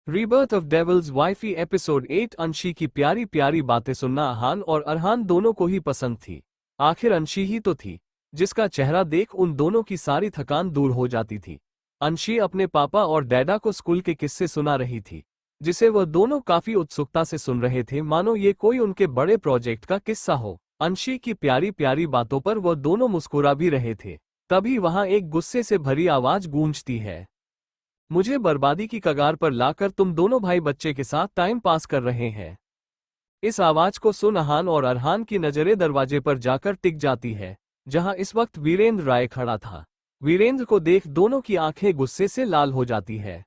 Rebirth of devil's wifey episode 8। Anshi की प्यारी प्यारी बातें सुनना अहान और अरहान दोनों को ही पसंद थी। आखिर अंशी ही तो थी जिसका चेहरा देख उन दोनों की सारी थकान दूर हो जाती थी। अंशी अपने पापा और डैडा को स्कूल के किस्से सुना रही थी, जिसे वह दोनों काफी उत्सुकता से सुन रहे थे, मानो ये कोई उनके बड़े प्रोजेक्ट का किस्सा हो। अंशी की प्यारी प्यारी बातों पर वह दोनों मुस्कुरा भी रहे थे, तभी वहां एक गुस्से से भरी आवाज गूंजती है। मुझे बर्बादी की कगार पर लाकर तुम दोनों भाई बच्चे के साथ टाइम पास कर रहे हैं। इस आवाज को सुन अहान और अरहान की नजरें दरवाजे पर जाकर टिक जाती है, जहां इस वक्त वीरेंद्र राय खड़ा था। वीरेंद्र को देख दोनों की आंखें गुस्से से लाल हो जाती है।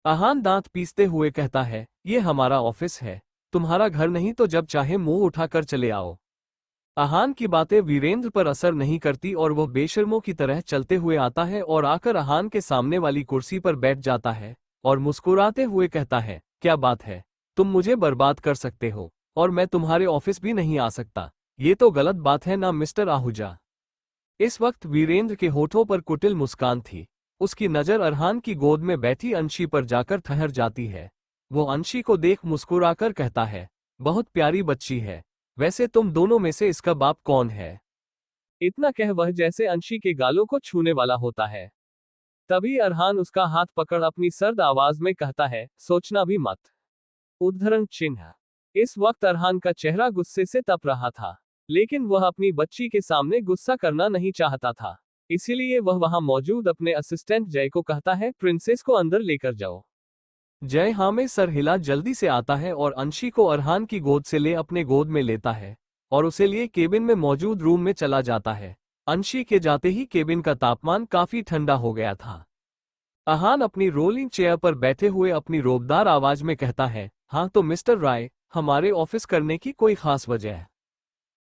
अहान दांत पीसते हुए कहता है, ये हमारा ऑफिस है, तुम्हारा घर नहीं, तो जब चाहे मुंह उठाकर चले आओ। अहान की बातें वीरेंद्र पर असर नहीं करती और वह बेशर्मों की तरह चलते हुए आता है और आकर अहान के सामने वाली कुर्सी पर बैठ जाता है और मुस्कुराते हुए कहता है, क्या बात है, तुम मुझे बर्बाद कर सकते हो और मैं तुम्हारे ऑफिस भी नहीं आ सकता। ये तो गलत बात है ना मिस्टर आहूजा। इस वक्त वीरेंद्र के होठों पर कुटिल मुस्कान थी। उसकी नजर अरहान की गोद में बैठी अंशी पर जाकर ठहर जाती है। वो अंशी को देख मुस्कुराकर कहता है, बहुत प्यारी बच्ची है, वैसे तुम दोनों में से इसका बाप कौन है? इतना कह वह जैसे अंशी के गालों को छूने वाला होता है। तभी अरहान उसका हाथ पकड़ अपनी सर्द आवाज में कहता है, सोचना भी मत। उद्धरण चिन्ह। इस वक्त अरहान का चेहरा गुस्से से तप रहा था, लेकिन वह अपनी बच्ची के सामने गुस्सा करना नहीं चाहता था। इसीलिए वह वहां मौजूद अपने असिस्टेंट जय को कहता है, प्रिंसेस को अंदर लेकर जाओ। जय हाँ में सर हिला जल्दी से आता है और अंशी को अरहान की गोद से ले अपने गोद में लेता है और उसे लिए केबिन में मौजूद रूम में चला जाता है। अंशी के जाते ही केबिन का तापमान काफी ठंडा हो गया था। अहान अपनी रोलिंग चेयर पर बैठे हुए अपनी रोबदार आवाज में कहता है, हाँ तो मिस्टर राय, हमारे ऑफिस करने की कोई खास वजह है?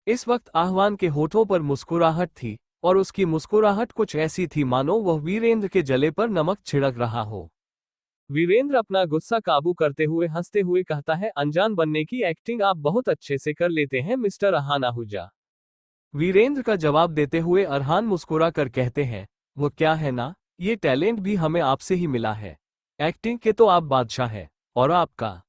इस वक्त आह्वान के होठों पर मुस्कुराहट थी और उसकी मुस्कुराहट कुछ ऐसी थी मानो वह वीरेंद्र के जले पर नमक छिड़क रहा हो। वीरेंद्र अपना गुस्सा काबू करते हुए हंसते हुए कहता है, अनजान बनने की एक्टिंग आप बहुत अच्छे से कर लेते हैं मिस्टर अहान आहूजा। वीरेंद्र का जवाब देते हुए अरहान मुस्कुरा कर कहते हैं, वो क्या है ना, ये टैलेंट भी हमें आपसे ही मिला है। एक्टिंग के तो आप बादशाह हैं, और आपका।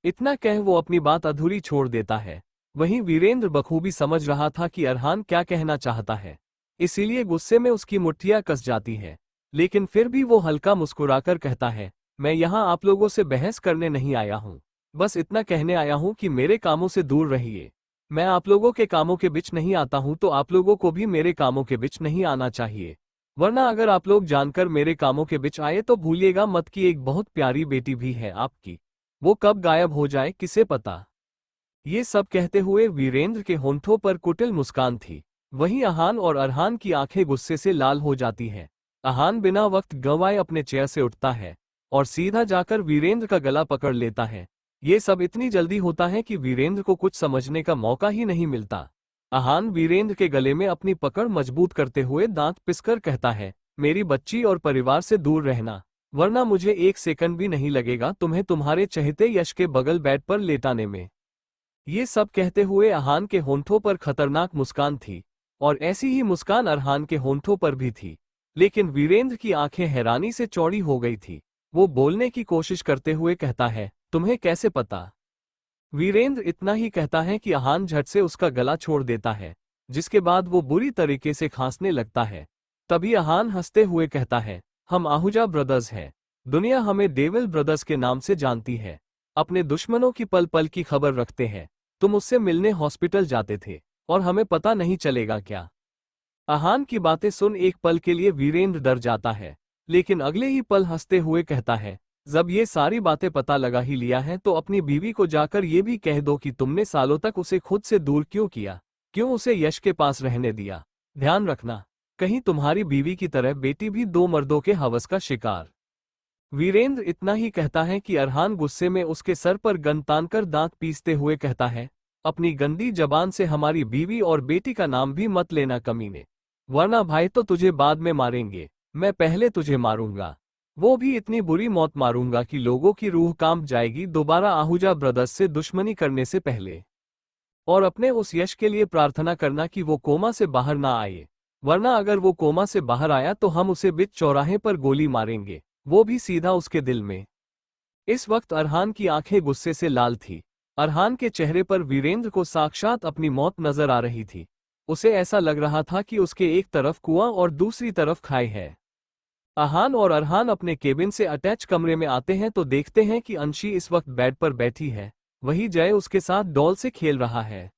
इतना कह वो अपनी बात अधूरी छोड़ देता है। वहीं वीरेंद्र बखूबी समझ रहा था कि अरहान क्या कहना चाहता है, इसीलिए गुस्से में उसकी मुट्ठियां कस जाती है। लेकिन फिर भी वो हल्का मुस्कुराकर कहता है, मैं यहाँ आप लोगों से बहस करने नहीं आया हूँ, बस इतना कहने आया हूँ कि मेरे कामों से दूर रहिए। मैं आप लोगों के कामों के बीच नहीं आता हूँ तो आप लोगों को भी मेरे कामों के बीच नहीं आना चाहिए, वरना अगर आप लोग जानकर मेरे कामों के बीच आए तो भूलिएगा मत कि एक बहुत प्यारी बेटी भी है आपकी, वो कब गायब हो जाए किसे पता। ये सब कहते हुए वीरेंद्र के होंठों पर कुटिल मुस्कान थी। वहीं अहान और अरहान की आंखें गुस्से से लाल हो जाती हैं। अहान बिना वक्त गंवाए अपने चेयर से उठता है और सीधा जाकर वीरेंद्र का गला पकड़ लेता है। ये सब इतनी जल्दी होता है कि वीरेंद्र को कुछ समझने का मौका ही नहीं मिलता। अहान वीरेंद्र के गले में अपनी पकड़ मजबूत करते हुए दांत पिसकर कहता है, मेरी बच्ची और परिवार से दूर रहना, वरना मुझे एक सेकंड भी नहीं लगेगा तुम्हें तुम्हारे चहेते यश के बगल बेड पर लेटाने में। ये सब कहते हुए अहान के होंठों पर खतरनाक मुस्कान थी और ऐसी ही मुस्कान अरहान के होंठों पर भी थी। लेकिन वीरेंद्र की आंखें हैरानी से चौड़ी हो गई थी। वो बोलने की कोशिश करते हुए कहता है, तुम्हें कैसे पता? वीरेंद्र इतना ही कहता है कि अहान झट से उसका गला छोड़ देता है, जिसके बाद वो बुरी तरीके से खांसने लगता है। तभी अहान हंसते हुए कहता है, हम आहूजा ब्रदर्स हैं, दुनिया हमें डेविल ब्रदर्स के नाम से जानती है, अपने दुश्मनों की पल पल की खबर रखते हैं। तुम उससे मिलने हॉस्पिटल जाते थे और हमें पता नहीं चलेगा क्या? अहान की बातें सुन एक पल के लिए वीरेंद्र डर जाता है, लेकिन अगले ही पल हंसते हुए कहता है, जब ये सारी बातें पता लगा ही लिया है तो अपनी बीवी को जाकर ये भी कह दो कि तुमने सालों तक उसे खुद से दूर क्यों किया, क्यों उसे यश के पास रहने दिया। ध्यान रखना, कहीं तुम्हारी बीवी की तरह बेटी भी दो मर्दों के हवस का शिकार। वीरेंद्र इतना ही कहता है कि अरहान गुस्से में उसके सर पर गन तानकर दांत पीसते हुए कहता है, अपनी गंदी जबान से हमारी बीवी और बेटी का नाम भी मत लेना कमीने, वरना भाई तो तुझे बाद में मारेंगे, मैं पहले तुझे मारूंगा, वो भी इतनी बुरी मौत मारूंगा कि लोगों की रूह कांप जाएगी दोबारा आहूजा ब्रदर्स से दुश्मनी करने से पहले। और अपने उस यश के लिए प्रार्थना करना कि वो कोमा से बाहर ना आए, वरना अगर वो कोमा से बाहर आया तो हम उसे बीच चौराहे पर गोली मारेंगे, वो भी सीधा उसके दिल में। इस वक्त अरहान की आंखें गुस्से से लाल थी। अरहान के चेहरे पर वीरेंद्र को साक्षात अपनी मौत नजर आ रही थी। उसे ऐसा लग रहा था कि उसके एक तरफ कुआं और दूसरी तरफ खाई है। अरहान और अरहान अपने केबिन से अटैच कमरे में आते हैं तो देखते हैं कि अंशी इस वक्त बेड पर बैठी है। वही जय उसके साथ डॉल से खेल रहा है।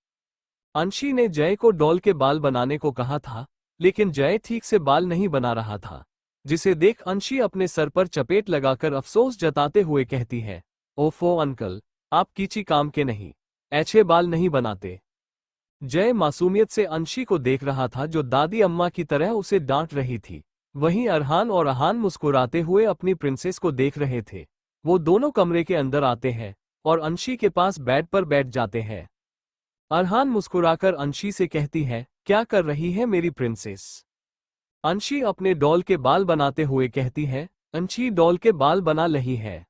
अंशी ने जय को डॉल के बाल बनाने को कहा था, लेकिन जय ठीक से बाल नहीं बना रहा था, जिसे देख अंशी अपने सर पर चपेट लगाकर अफसोस जताते हुए कहती है, ओफो अंकल, आप कीची काम के नहीं, ऐसे बाल नहीं बनाते। जय मासूमियत से अंशी को देख रहा था जो दादी अम्मा की तरह उसे डांट रही थी। वहीं अरहान और अहान मुस्कुराते हुए अपनी प्रिंसेस को देख रहे थे। वो दोनों कमरे के अंदर आते हैं और अंशी के पास बेड पर बैठ जाते हैं। अरहान मुस्कुराकर अंशी से कहती है, क्या कर रही है मेरी प्रिंसेस? अंशी अपने डॉल के बाल बनाते हुए कहती है, अंशी डॉल के बाल बना रही है।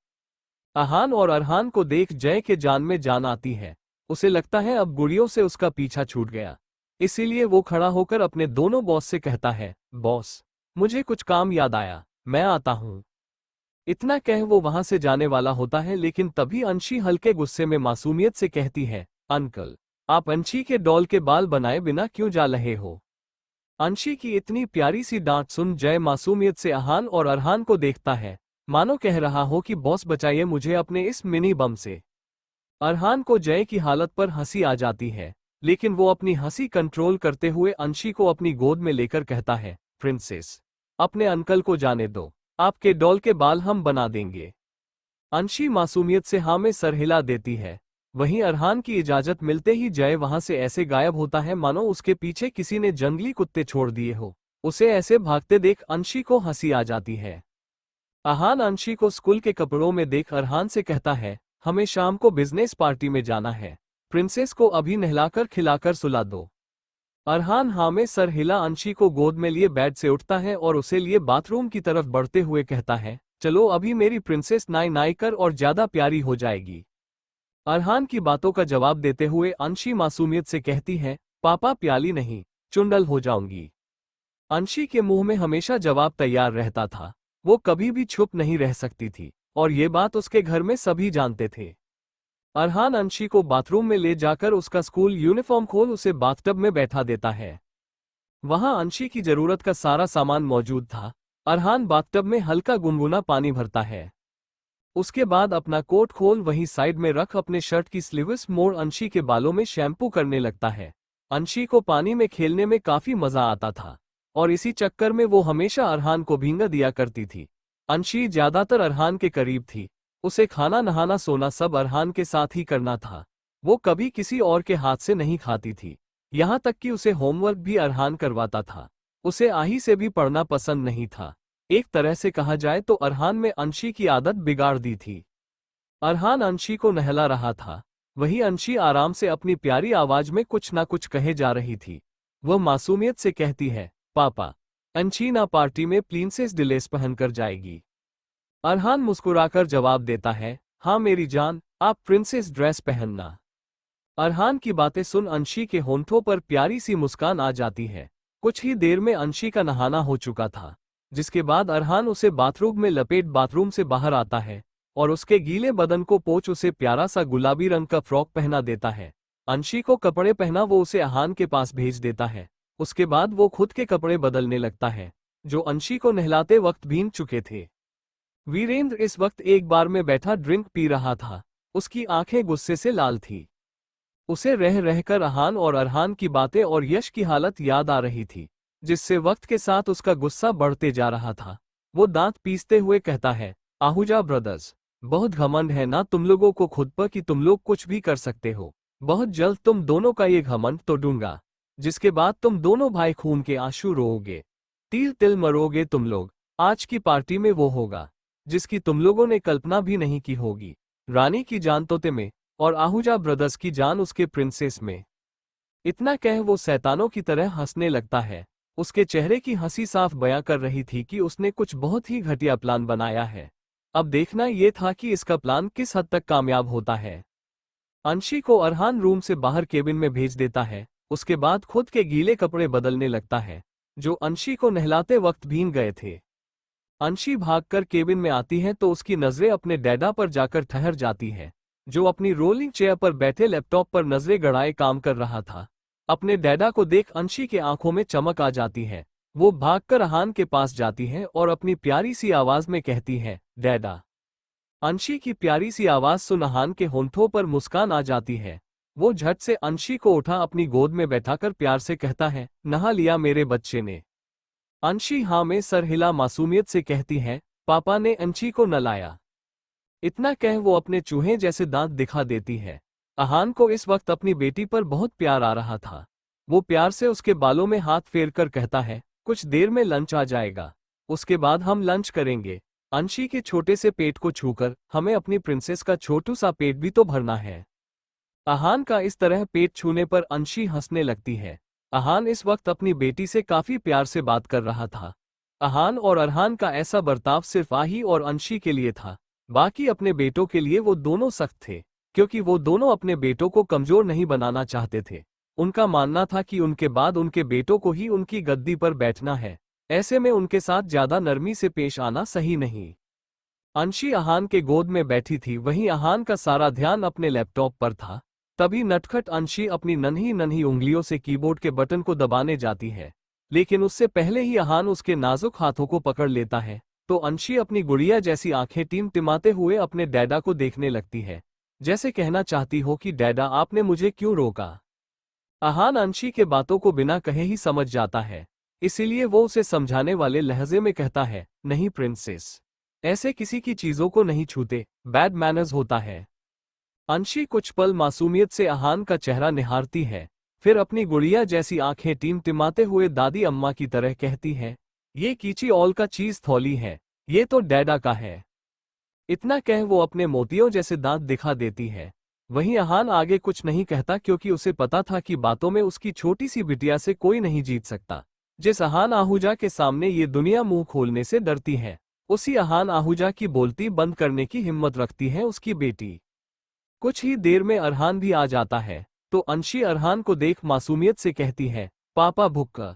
अहान और अरहान को देख जय के जान में जान आती है। उसे लगता है अब गुड़ियों से उसका पीछा छूट गया। इसीलिए वो खड़ा होकर अपने दोनों बॉस से कहता है, बॉस, मुझे कुछ काम याद आया, मैं आता हूं। इतना कह वो वहां से जाने वाला होता है, लेकिन तभी अंशी हल्के गुस्से में मासूमियत से कहती है, अंकल, आप अंशी के डॉल के बाल बनाए बिना क्यों जा रहे हो? अंशी की इतनी प्यारी सी डांट सुन जय मासूमियत से अहान और अरहान को देखता है, मानो कह रहा हो कि बॉस बचाइए मुझे अपने इस मिनी बम से। अरहान को जय की हालत पर हंसी आ जाती है, लेकिन वो अपनी हंसी कंट्रोल करते हुए अंशी को अपनी गोद में लेकर कहता है, प्रिंसेस, अपने अंकल को जाने दो, आपके डॉल के बाल हम बना देंगे। अंशी मासूमियत से हाँ में सर हिला देती है। वहीं अरहान की इजाजत मिलते ही जय वहां से ऐसे गायब होता है मानो उसके पीछे किसी ने जंगली कुत्ते छोड़ दिए हो। उसे ऐसे भागते देख अंशी को हंसी आ जाती है। अरहान अंशी को स्कूल के कपड़ों में देख अरहान से कहता है, हमें शाम को बिजनेस पार्टी में जाना है, प्रिंसेस को अभी नहलाकर खिलाकर सुला दो। अरहान हाँ में सर हिला अंशी को गोद में लिए बेड से उठता है और उसे लिए बाथरूम की तरफ बढ़ते हुए कहता है, चलो अभी मेरी प्रिंसेस नाई नाई कर और ज्यादा प्यारी हो जाएगी। अरहान की बातों का जवाब देते हुए अंशी मासूमियत से कहती है, पापा प्याली नहीं, चुंडल हो जाऊंगी। अंशी के मुंह में हमेशा जवाब तैयार रहता था। वो कभी भी चुप नहीं रह सकती थी और ये बात उसके घर में सभी जानते थे। अरहान अंशी को बाथरूम में ले जाकर उसका स्कूल यूनिफॉर्म खोल उसे बाथटब में बैठा देता है। वहां अंशी की जरूरत का सारा सामान मौजूद था। अरहान बाथटब में हल्का गुनगुना पानी भरता है। उसके बाद अपना कोट खोल वहीं साइड में रख अपने शर्ट की स्लीव्स मोड़ अंशी के बालों में शैम्पू करने लगता है। अंशी को पानी में खेलने में काफी मजा आता था और इसी चक्कर में वो हमेशा अरहान को भींगा दिया करती थी। अंशी ज्यादातर अरहान के करीब थी। उसे खाना नहाना सोना सब अरहान के साथ ही करना था। वो कभी किसी और के हाथ से नहीं खाती थी। यहाँ तक कि उसे होमवर्क भी अरहान करवाता था। उसे आही से भी पढ़ना पसंद नहीं था। एक तरह से कहा जाए तो अरहान में अंशी की आदत बिगाड़ दी थी। अरहान अंशी को नहला रहा था। वही अंशी आराम से अपनी प्यारी आवाज में कुछ ना कुछ कहे जा रही थी। वह मासूमियत से कहती है, पापा, अंशी ना पार्टी में प्रिंसेस ड्रेस पहनकर जाएगी। अरहान मुस्कुराकर जवाब देता है, हाँ मेरी जान, आप प्रिंसेस ड्रेस पहनना। अरहान की बातें सुन अंशी के होंठों पर प्यारी सी मुस्कान आ जाती है। कुछ ही देर में अंशी का नहाना हो चुका था, जिसके बाद अरहान उसे बाथरूम में लपेट बाथरूम से बाहर आता है और उसके गीले बदन को पोंछ उसे प्यारा सा गुलाबी रंग का फ्रॉक पहना देता है। अंशी को कपड़े पहना वो उसे अरहान के पास भेज देता है। उसके बाद वो खुद के कपड़े बदलने लगता है, जो अंशी को नहलाते वक्त भीग चुके थे। वीरेंद्र इस वक्त एक बार में बैठा ड्रिंक पी रहा था। उसकी आंखें गुस्से से लाल थी। उसे रह रहकर अरहान और अरहान की बातें और यश की हालत याद आ रही थी, जिससे वक्त के साथ उसका गुस्सा बढ़ते जा रहा था। वो दांत पीसते हुए कहता है, आहूजा ब्रदर्स, बहुत घमंड है ना तुम लोगों को खुद पर कि तुम लोग कुछ भी कर सकते हो। बहुत जल्द तुम दोनों का ये घमंड तोड़ूंगा, जिसके बाद तुम दोनों भाई खून के आंसू रोओगे, तिल तिल मरोगे तुम लोग। आज की पार्टी में वो होगा जिसकी तुम लोगों ने कल्पना भी नहीं की होगी। रानी की जान तोते में और आहूजा ब्रदर्स की जान उसके प्रिंसेस में। इतना कह वो शैतानों की तरह हंसने लगता है। उसके चेहरे की हंसी साफ बयां कर रही थी कि उसने कुछ बहुत ही घटिया प्लान बनाया है। अब देखना ये था कि इसका प्लान किस हद तक कामयाब होता है। अंशी को अरहान रूम से बाहर केबिन में भेज देता है। उसके बाद खुद के गीले कपड़े बदलने लगता है, जो अंशी को नहलाते वक्त भीग गए थे। अंशी भागकर केबिन में आती है तो उसकी नजरें अपने डैडा पर जाकर ठहर जाती है, जो अपनी रोलिंग चेयर पर बैठे लैपटॉप पर नजरें गड़ाए काम कर रहा था। अपने डैडा को देख अंशी के आंखों में चमक आ जाती है। वो भागकर अहान के पास जाती है और अपनी प्यारी सी आवाज में कहती है, डैडा। अंशी की प्यारी सी आवाज सुन अहान के होंठों पर मुस्कान आ जाती है। वो झट से अंशी को उठा अपनी गोद में बैठाकर प्यार से कहता है, नहा लिया मेरे बच्चे ने? अंशी हाँ में सर हिला मासूमियत से कहती है, पापा ने अंशी को नहलाया। इतना कह वो अपने चूहे जैसे दांत दिखा देती है। अहान को इस वक्त अपनी बेटी पर बहुत प्यार आ रहा था। वो प्यार से उसके बालों में हाथ फेरकर कहता है, कुछ देर में लंच आ जाएगा, उसके बाद हम लंच करेंगे। अंशी के छोटे से पेट को छूकर हमें अपनी प्रिंसेस का छोटू सा पेट भी तो भरना है। अहान का इस तरह पेट छूने पर अंशी हंसने लगती है। अहान इस वक्त अपनी बेटी से काफी प्यार से बात कर रहा था। अहान और अरहान का ऐसा बर्ताव सिर्फ आही और अंशी के लिए था, बाकी अपने बेटों के लिए वो दोनों सख्त थे, क्योंकि वो दोनों अपने बेटों को कमजोर नहीं बनाना चाहते थे। उनका मानना था कि उनके बाद उनके बेटों को ही उनकी गद्दी पर बैठना है, ऐसे में उनके साथ ज्यादा नरमी से पेश आना सही नहीं। अंशी अहान के गोद में बैठी थी, वहीं अहान का सारा ध्यान अपने लैपटॉप पर था। तभी नटखट अंशी अपनी नन्ही नन्ही उंगलियों से कीबोर्ड के बटन को दबाने जाती है, लेकिन उससे पहले ही अहान उसके नाजुक हाथों को पकड़ लेता है, तो अंशी अपनी गुड़िया जैसी आंखें टिमटिमाते हुए अपने डैडा को देखने लगती है, जैसे कहना चाहती हो कि डैडा आपने मुझे क्यों रोका। अहान अंशी के बातों को बिना कहे ही समझ जाता है, इसीलिए वो उसे समझाने वाले लहजे में कहता है, नहीं प्रिंसेस, ऐसे किसी की चीजों को नहीं छूते, बैड मैनर्स होता है। अंशी कुछ पल मासूमियत से अहान का चेहरा निहारती है, फिर अपनी गुड़िया जैसी आंखें टिमटिमाते हुए दादी अम्मा की तरह कहती है, ये कीची ऑल का चीज थौली है, ये तो डैडा का है। इतना कह वो अपने मोतियों जैसे दांत दिखा देती है। वहीं अहान आगे कुछ नहीं कहता, क्योंकि उसे पता था कि बातों में उसकी छोटी सी बिटिया से कोई नहीं जीत सकता। जिस अहान आहूजा के सामने ये दुनिया मुंह खोलने से डरती है, उसी अहान आहूजा की बोलती बंद करने की हिम्मत रखती है उसकी बेटी। कुछ ही देर में अरहान भी आ जाता है, तो अंशी अरहान को देख मासूमियत से कहती है, पापा भुक्का।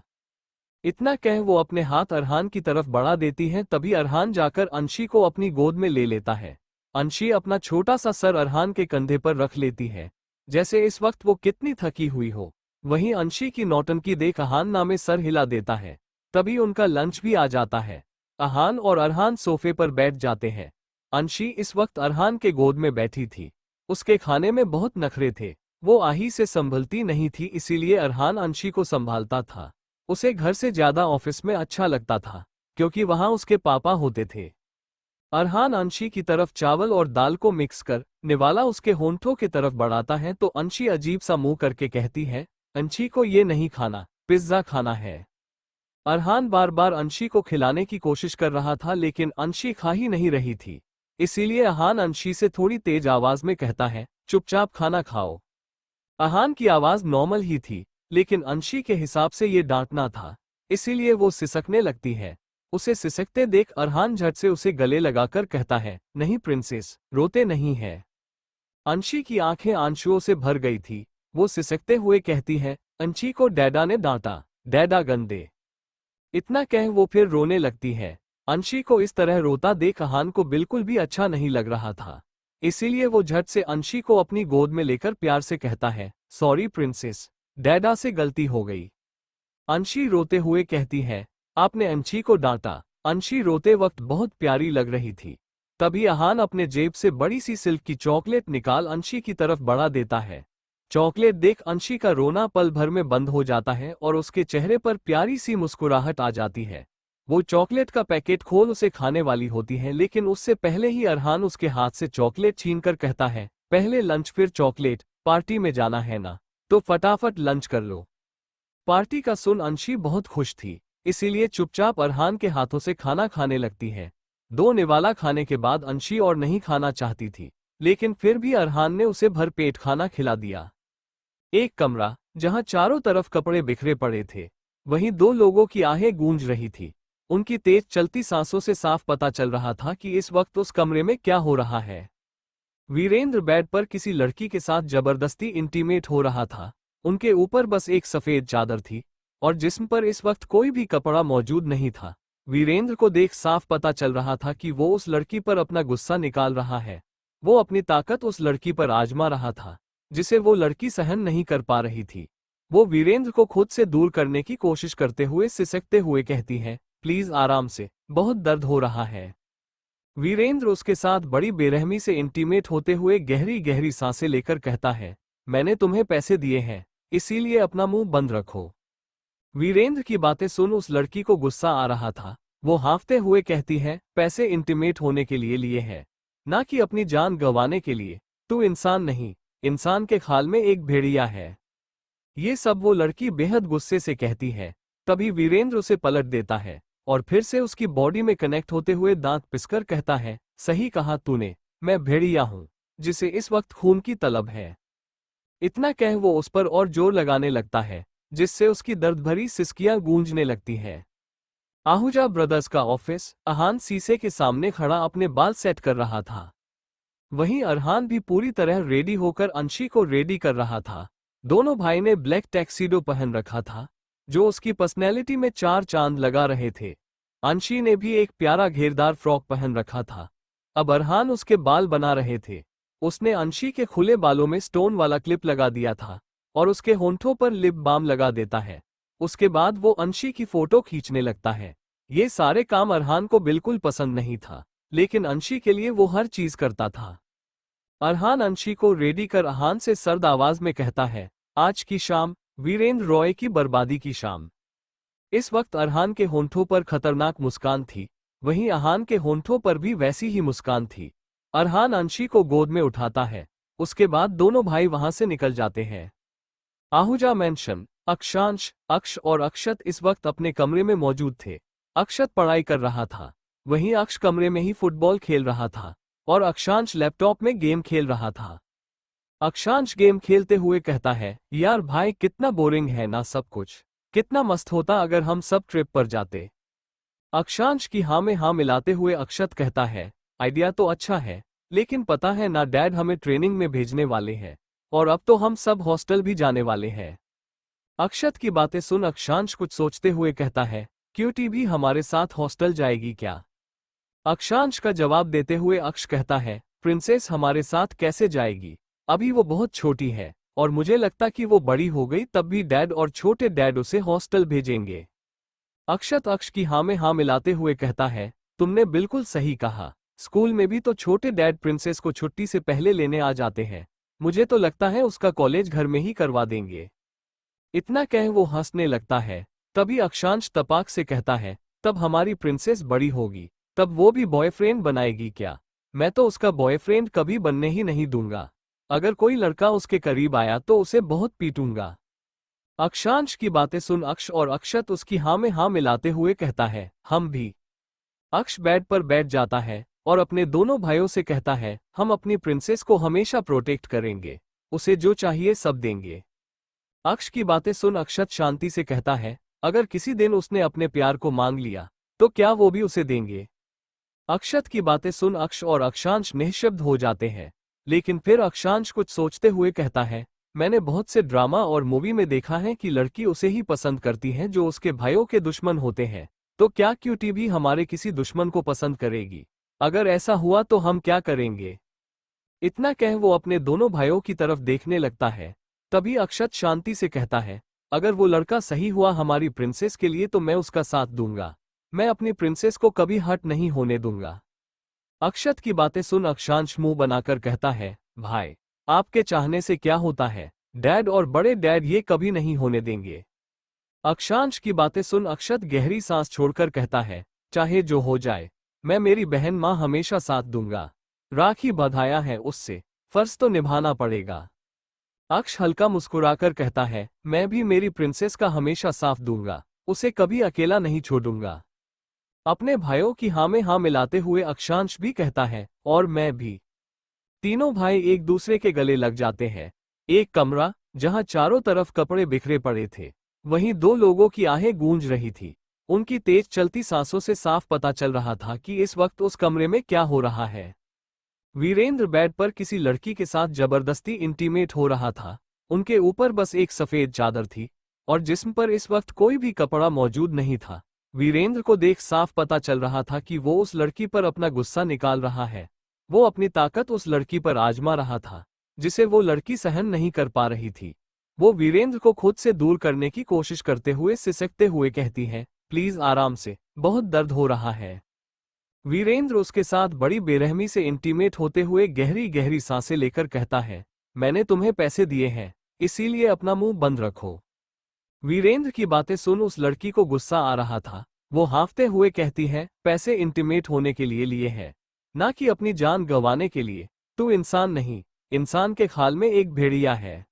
इतना कह वो अपने हाथ अरहान की तरफ बढ़ा देती है, तभी अरहान जाकर अंशी को अपनी गोद में ले लेता है। अंशी अपना छोटा सा सर अरहान के कंधे पर रख लेती है, जैसे इस वक्त वो कितनी थकी हुई हो। वहीं अंशी की नौटंकी देख अहान नामे सर हिला देता है। तभी उनका लंच भी आ जाता है। अहान और अरहान सोफे पर बैठ जाते हैं। अंशी इस वक्त अरहान के गोद में बैठी थी। उसके खाने में बहुत नखरे थे, वो आही से संभलती नहीं थी, इसीलिए अरहान अंशी को संभालता था। उसे घर से ज्यादा ऑफिस में अच्छा लगता था, क्योंकि वहां उसके पापा होते थे। अरहान अंशी की तरफ चावल और दाल को मिक्स कर निवाला उसके होंठों की तरफ बढ़ाता है, तो अंशी अजीब सा मुंह करके कहती है, अंशी को ये नहीं खाना, पिज्जा खाना है। अरहान बार बार अंशी को खिलाने की कोशिश कर रहा था, लेकिन अंशी खा ही नहीं रही थी। इसीलिए अहान अंशी से थोड़ी तेज आवाज में कहता है, चुपचाप खाना खाओ। अहान की आवाज नॉर्मल ही थी, लेकिन अंशी के हिसाब से ये डांटना था, इसीलिए वो सिसकने लगती है। उसे सिसकते देख अरहान झट से उसे गले लगाकर कहता है, नहीं प्रिंसेस, रोते नहीं है। अंशी की आंखें आंसुओं से भर गई थी। वो सिसकते हुए कहती है, अंशी को डैडा ने डांटा, डैडा गंदे। इतना कह वो फिर रोने लगती है। अंशी को इस तरह रोता देख अहान को बिल्कुल भी अच्छा नहीं लग रहा था, इसीलिए वो झट से अंशी को अपनी गोद में लेकर प्यार से कहता है, सॉरी प्रिंसेस, डैडा से गलती हो गई। अंशी रोते हुए कहती है, आपने अंशी को डांटा। अंशी रोते वक्त बहुत प्यारी लग रही थी। तभी अहान अपने जेब से बड़ी सी सिल्क की चॉकलेट निकाल अंशी की तरफ बढ़ा देता है। चॉकलेट देख अंशी का रोना पल भर में बंद हो जाता है और उसके चेहरे पर प्यारी सी मुस्कुराहट आ जाती है। वो चॉकलेट का पैकेट खोल उसे खाने वाली होती है, लेकिन उससे पहले ही अरहान उसके हाथ से चॉकलेट छीनकर कहता है, पहले लंच फिर चॉकलेट, पार्टी में जाना है ना, तो फटाफट लंच कर लो। पार्टी का सुन अंशी बहुत खुश थी, इसीलिए चुपचाप अरहान के हाथों से खाना खाने लगती है। 2 निवाला खाने के बाद अंशी और नहीं खाना चाहती थी, लेकिन फिर भी अरहान ने उसे भर पेट खाना खिला दिया। एक कमरा जहां चारों तरफ कपड़े बिखरे पड़े थे, वहीं 2 लोगों की आहें गूंज रही थी। उनकी तेज चलती सांसों से साफ पता चल रहा था कि इस वक्त उस कमरे में क्या हो रहा है। वीरेंद्र बेड पर किसी लड़की के साथ जबरदस्ती इंटीमेट हो रहा था। उनके ऊपर बस एक सफेद चादर थी और जिस्म पर इस वक्त कोई भी कपड़ा मौजूद नहीं था। वीरेंद्र को देख साफ पता चल रहा था कि वो उस लड़की पर अपना गुस्सा निकाल रहा है। वो अपनी ताकत उस लड़की पर आजमा रहा था, जिसे वो लड़की सहन नहीं कर पा रही थी। वो वीरेंद्र को खुद से दूर करने की कोशिश करते हुए सिसकते हुए कहती है, प्लीज आराम से, बहुत दर्द हो रहा है। वीरेंद्र उसके साथ बड़ी बेरहमी से इंटीमेट होते हुए गहरी गहरी सांसें लेकर कहता है, मैंने तुम्हें पैसे दिए हैं, इसीलिए अपना मुंह बंद रखो। वीरेंद्र की बातें सुन उस लड़की को गुस्सा आ रहा था। वो हाँफते हुए कहती है, पैसे इंटीमेट होने के लिए लिए हैं, ना कि अपनी जान गंवाने के लिए। तू इंसान नहीं, इंसान के खाल में एक भेड़िया है। ये सब वो लड़की बेहद गुस्से से कहती है। तभी वीरेंद्र उसे पलट देता है और फिर से उसकी बॉडी में कनेक्ट होते हुए दांत पिसकर कहता है, सही कहा तूने, मैं भेड़िया हूं, जिसे इस वक्त खून की तलब है। इतना कह वो उस पर और जोर लगाने लगता है, जिससे उसकी दर्द भरी सिसकियां गूंजने लगती हैं। आहूजा ब्रदर्स का ऑफिस। अरहान शीशे के सामने खड़ा अपने बाल सेट कर रहा था। वहीं अरहान भी पूरी तरह रेडी होकर अंशी को रेडी कर रहा था। दोनों भाई ने ब्लैक टैक्सीडो पहन रखा था, जो उसकी पर्सनैलिटी में चार चांद लगा रहे थे। अंशी ने भी एक प्यारा घेरदार फ्रॉक पहन रखा था। अब अरहान उसके बाल बना रहे थे। उसने अंशी के खुले बालों में स्टोन वाला क्लिप लगा दिया था और उसके होंठों पर लिप बाम लगा देता है। उसके बाद वो अंशी की फोटो खींचने लगता है। ये सारे काम अरहान को बिल्कुल पसंद नहीं था, लेकिन अंशी के लिए वो हर चीज करता था। अरहान अंशी को रेडी कर अरहान से सर्द आवाज में कहता है, आज की शाम वीरेंद्र रॉय की बर्बादी की शाम। इस वक्त अरहान के होंठों पर खतरनाक मुस्कान थी, वहीं अरहान के होंठों पर भी वैसी ही मुस्कान थी। अरहान अंशी को गोद में उठाता है। उसके बाद दोनों भाई वहां से निकल जाते हैं। आहूजा मैंशन। अक्षांश, अक्ष और अक्षत इस वक्त अपने कमरे में मौजूद थे। अक्षत पढ़ाई कर रहा था, वहीं अक्ष कमरे में ही फुटबॉल खेल रहा था और अक्षांश लैपटॉप में गेम खेल रहा था। अक्षांश गेम खेलते हुए कहता है, यार भाई कितना बोरिंग है ना सब कुछ, कितना मस्त होता अगर हम सब ट्रिप पर जाते। अक्षांश की हाँ में हाँ मिलाते हुए अक्षत कहता है, आइडिया तो अच्छा है, लेकिन पता है ना डैड हमें ट्रेनिंग में भेजने वाले हैं और अब तो हम सब हॉस्टल भी जाने वाले हैं। अक्षत की बातें सुन अक्षांश कुछ सोचते हुए कहता है, क्यूटी भी हमारे साथ हॉस्टल जाएगी क्या? अक्षांश का जवाब देते हुए अक्ष कहता है, प्रिंसेस हमारे साथ कैसे जाएगी, अभी वो बहुत छोटी है और मुझे लगता कि वो बड़ी हो गई तब भी डैड और छोटे डैड उसे हॉस्टल भेजेंगे। अक्षत अक्ष की हाँ में हाँ मिलाते हुए कहता है, तुमने बिल्कुल सही कहा, स्कूल में भी तो छोटे डैड प्रिंसेस को छुट्टी से पहले लेने आ जाते हैं। मुझे तो लगता है उसका कॉलेज घर में ही करवा देंगे। इतना कह वो हंसने लगता है। तभी अक्षांश तपाक से कहता है, तब हमारी प्रिंसेस बड़ी होगी, तब वो भी बॉयफ्रेंड बनाएगी क्या? मैं तो उसका बॉयफ्रेंड कभी बनने ही नहीं दूंगा। अगर कोई लड़का उसके करीब आया तो उसे बहुत पीटूंगा। अक्षांश की बातें सुन अक्ष और अक्षत उसकी हाँ में हाँ मिलाते हुए कहता है, हम भी। अक्ष बेड पर बैठ जाता है और अपने दोनों भाइयों से कहता है, हम अपनी प्रिंसेस को हमेशा प्रोटेक्ट करेंगे, उसे जो चाहिए सब देंगे। अक्ष की बातें सुन अक्षत शांति से कहता है, अगर किसी दिन उसने अपने प्यार को मांग लिया तो क्या वो भी उसे देंगे? अक्षत की बातें सुन अक्ष और अक्षांश निःशब्द हो जाते हैं, लेकिन फिर अक्षांश कुछ सोचते हुए कहता है, मैंने बहुत से ड्रामा और मूवी में देखा है कि लड़की उसे ही पसंद करती है जो उसके भाइयों के दुश्मन होते हैं, तो क्या क्यूटी भी हमारे किसी दुश्मन को पसंद करेगी? अगर ऐसा हुआ तो हम क्या करेंगे? इतना कह वो अपने दोनों भाइयों की तरफ देखने लगता है। तभी अक्षत शांति से कहता है, अगर वो लड़का सही हुआ हमारी प्रिंसेस के लिए तो मैं उसका साथ दूंगा। मैं अपनी प्रिंसेस को कभी हर्ट नहीं होने दूंगा। अक्षत की बातें सुन अक्षांश मुंह बनाकर कहता है, भाई आपके चाहने से क्या होता है, डैड और बड़े डैड ये कभी नहीं होने देंगे। अक्षांश की बातें सुन अक्षत गहरी सांस छोड़कर कहता है, चाहे जो हो जाए, मैं मेरी बहन मां हमेशा साथ दूंगा। राखी बंधाया है उससे, फर्ज तो निभाना पड़ेगा। अक्ष हल्का मुस्कुराकर कहता है, मैं भी मेरी प्रिंसेस का हमेशा साथ दूंगा, उसे कभी अकेला नहीं छोड़ूंगा। अपने भाइयों की हाँ में हाँ मिलाते हुए अक्षांश भी कहता है, और मैं भी। तीनों भाई एक दूसरे के गले लग जाते हैं। एक कमरा जहां चारों तरफ कपड़े बिखरे पड़े थे, वहीं दो लोगों की आहें गूंज रही थी। उनकी तेज चलती सांसों से साफ पता चल रहा था कि इस वक्त उस कमरे में क्या हो रहा है। वीरेंद्र बेड पर किसी लड़की के साथ जबरदस्ती इंटीमेट हो रहा था। उनके ऊपर बस एक सफेद चादर थी और जिस्म पर इस वक्त कोई भी कपड़ा मौजूद नहीं था। वीरेंद्र को देख साफ पता चल रहा था कि वो उस लड़की पर अपना गुस्सा निकाल रहा है। वो अपनी ताकत उस लड़की पर आजमा रहा था, जिसे वो लड़की सहन नहीं कर पा रही थी। वो वीरेंद्र को खुद से दूर करने की कोशिश करते हुए सिसकते हुए कहती है, प्लीज आराम से, बहुत दर्द हो रहा है। वीरेंद्र उसके साथ बड़ी बेरहमी से इंटीमेट होते हुए गहरी गहरी सांसें लेकर कहता है, मैंने तुम्हें पैसे दिए हैं, इसीलिए अपना मुंह बंद रखो। वीरेंद्र की बातें सुन उस लड़की को गुस्सा आ रहा था। वो हाँफते हुए कहती है, पैसे इंटीमेट होने के लिए लिए हैं, ना कि अपनी जान गंवाने के लिए। तू इंसान नहीं, इंसान के खाल में एक भेड़िया है।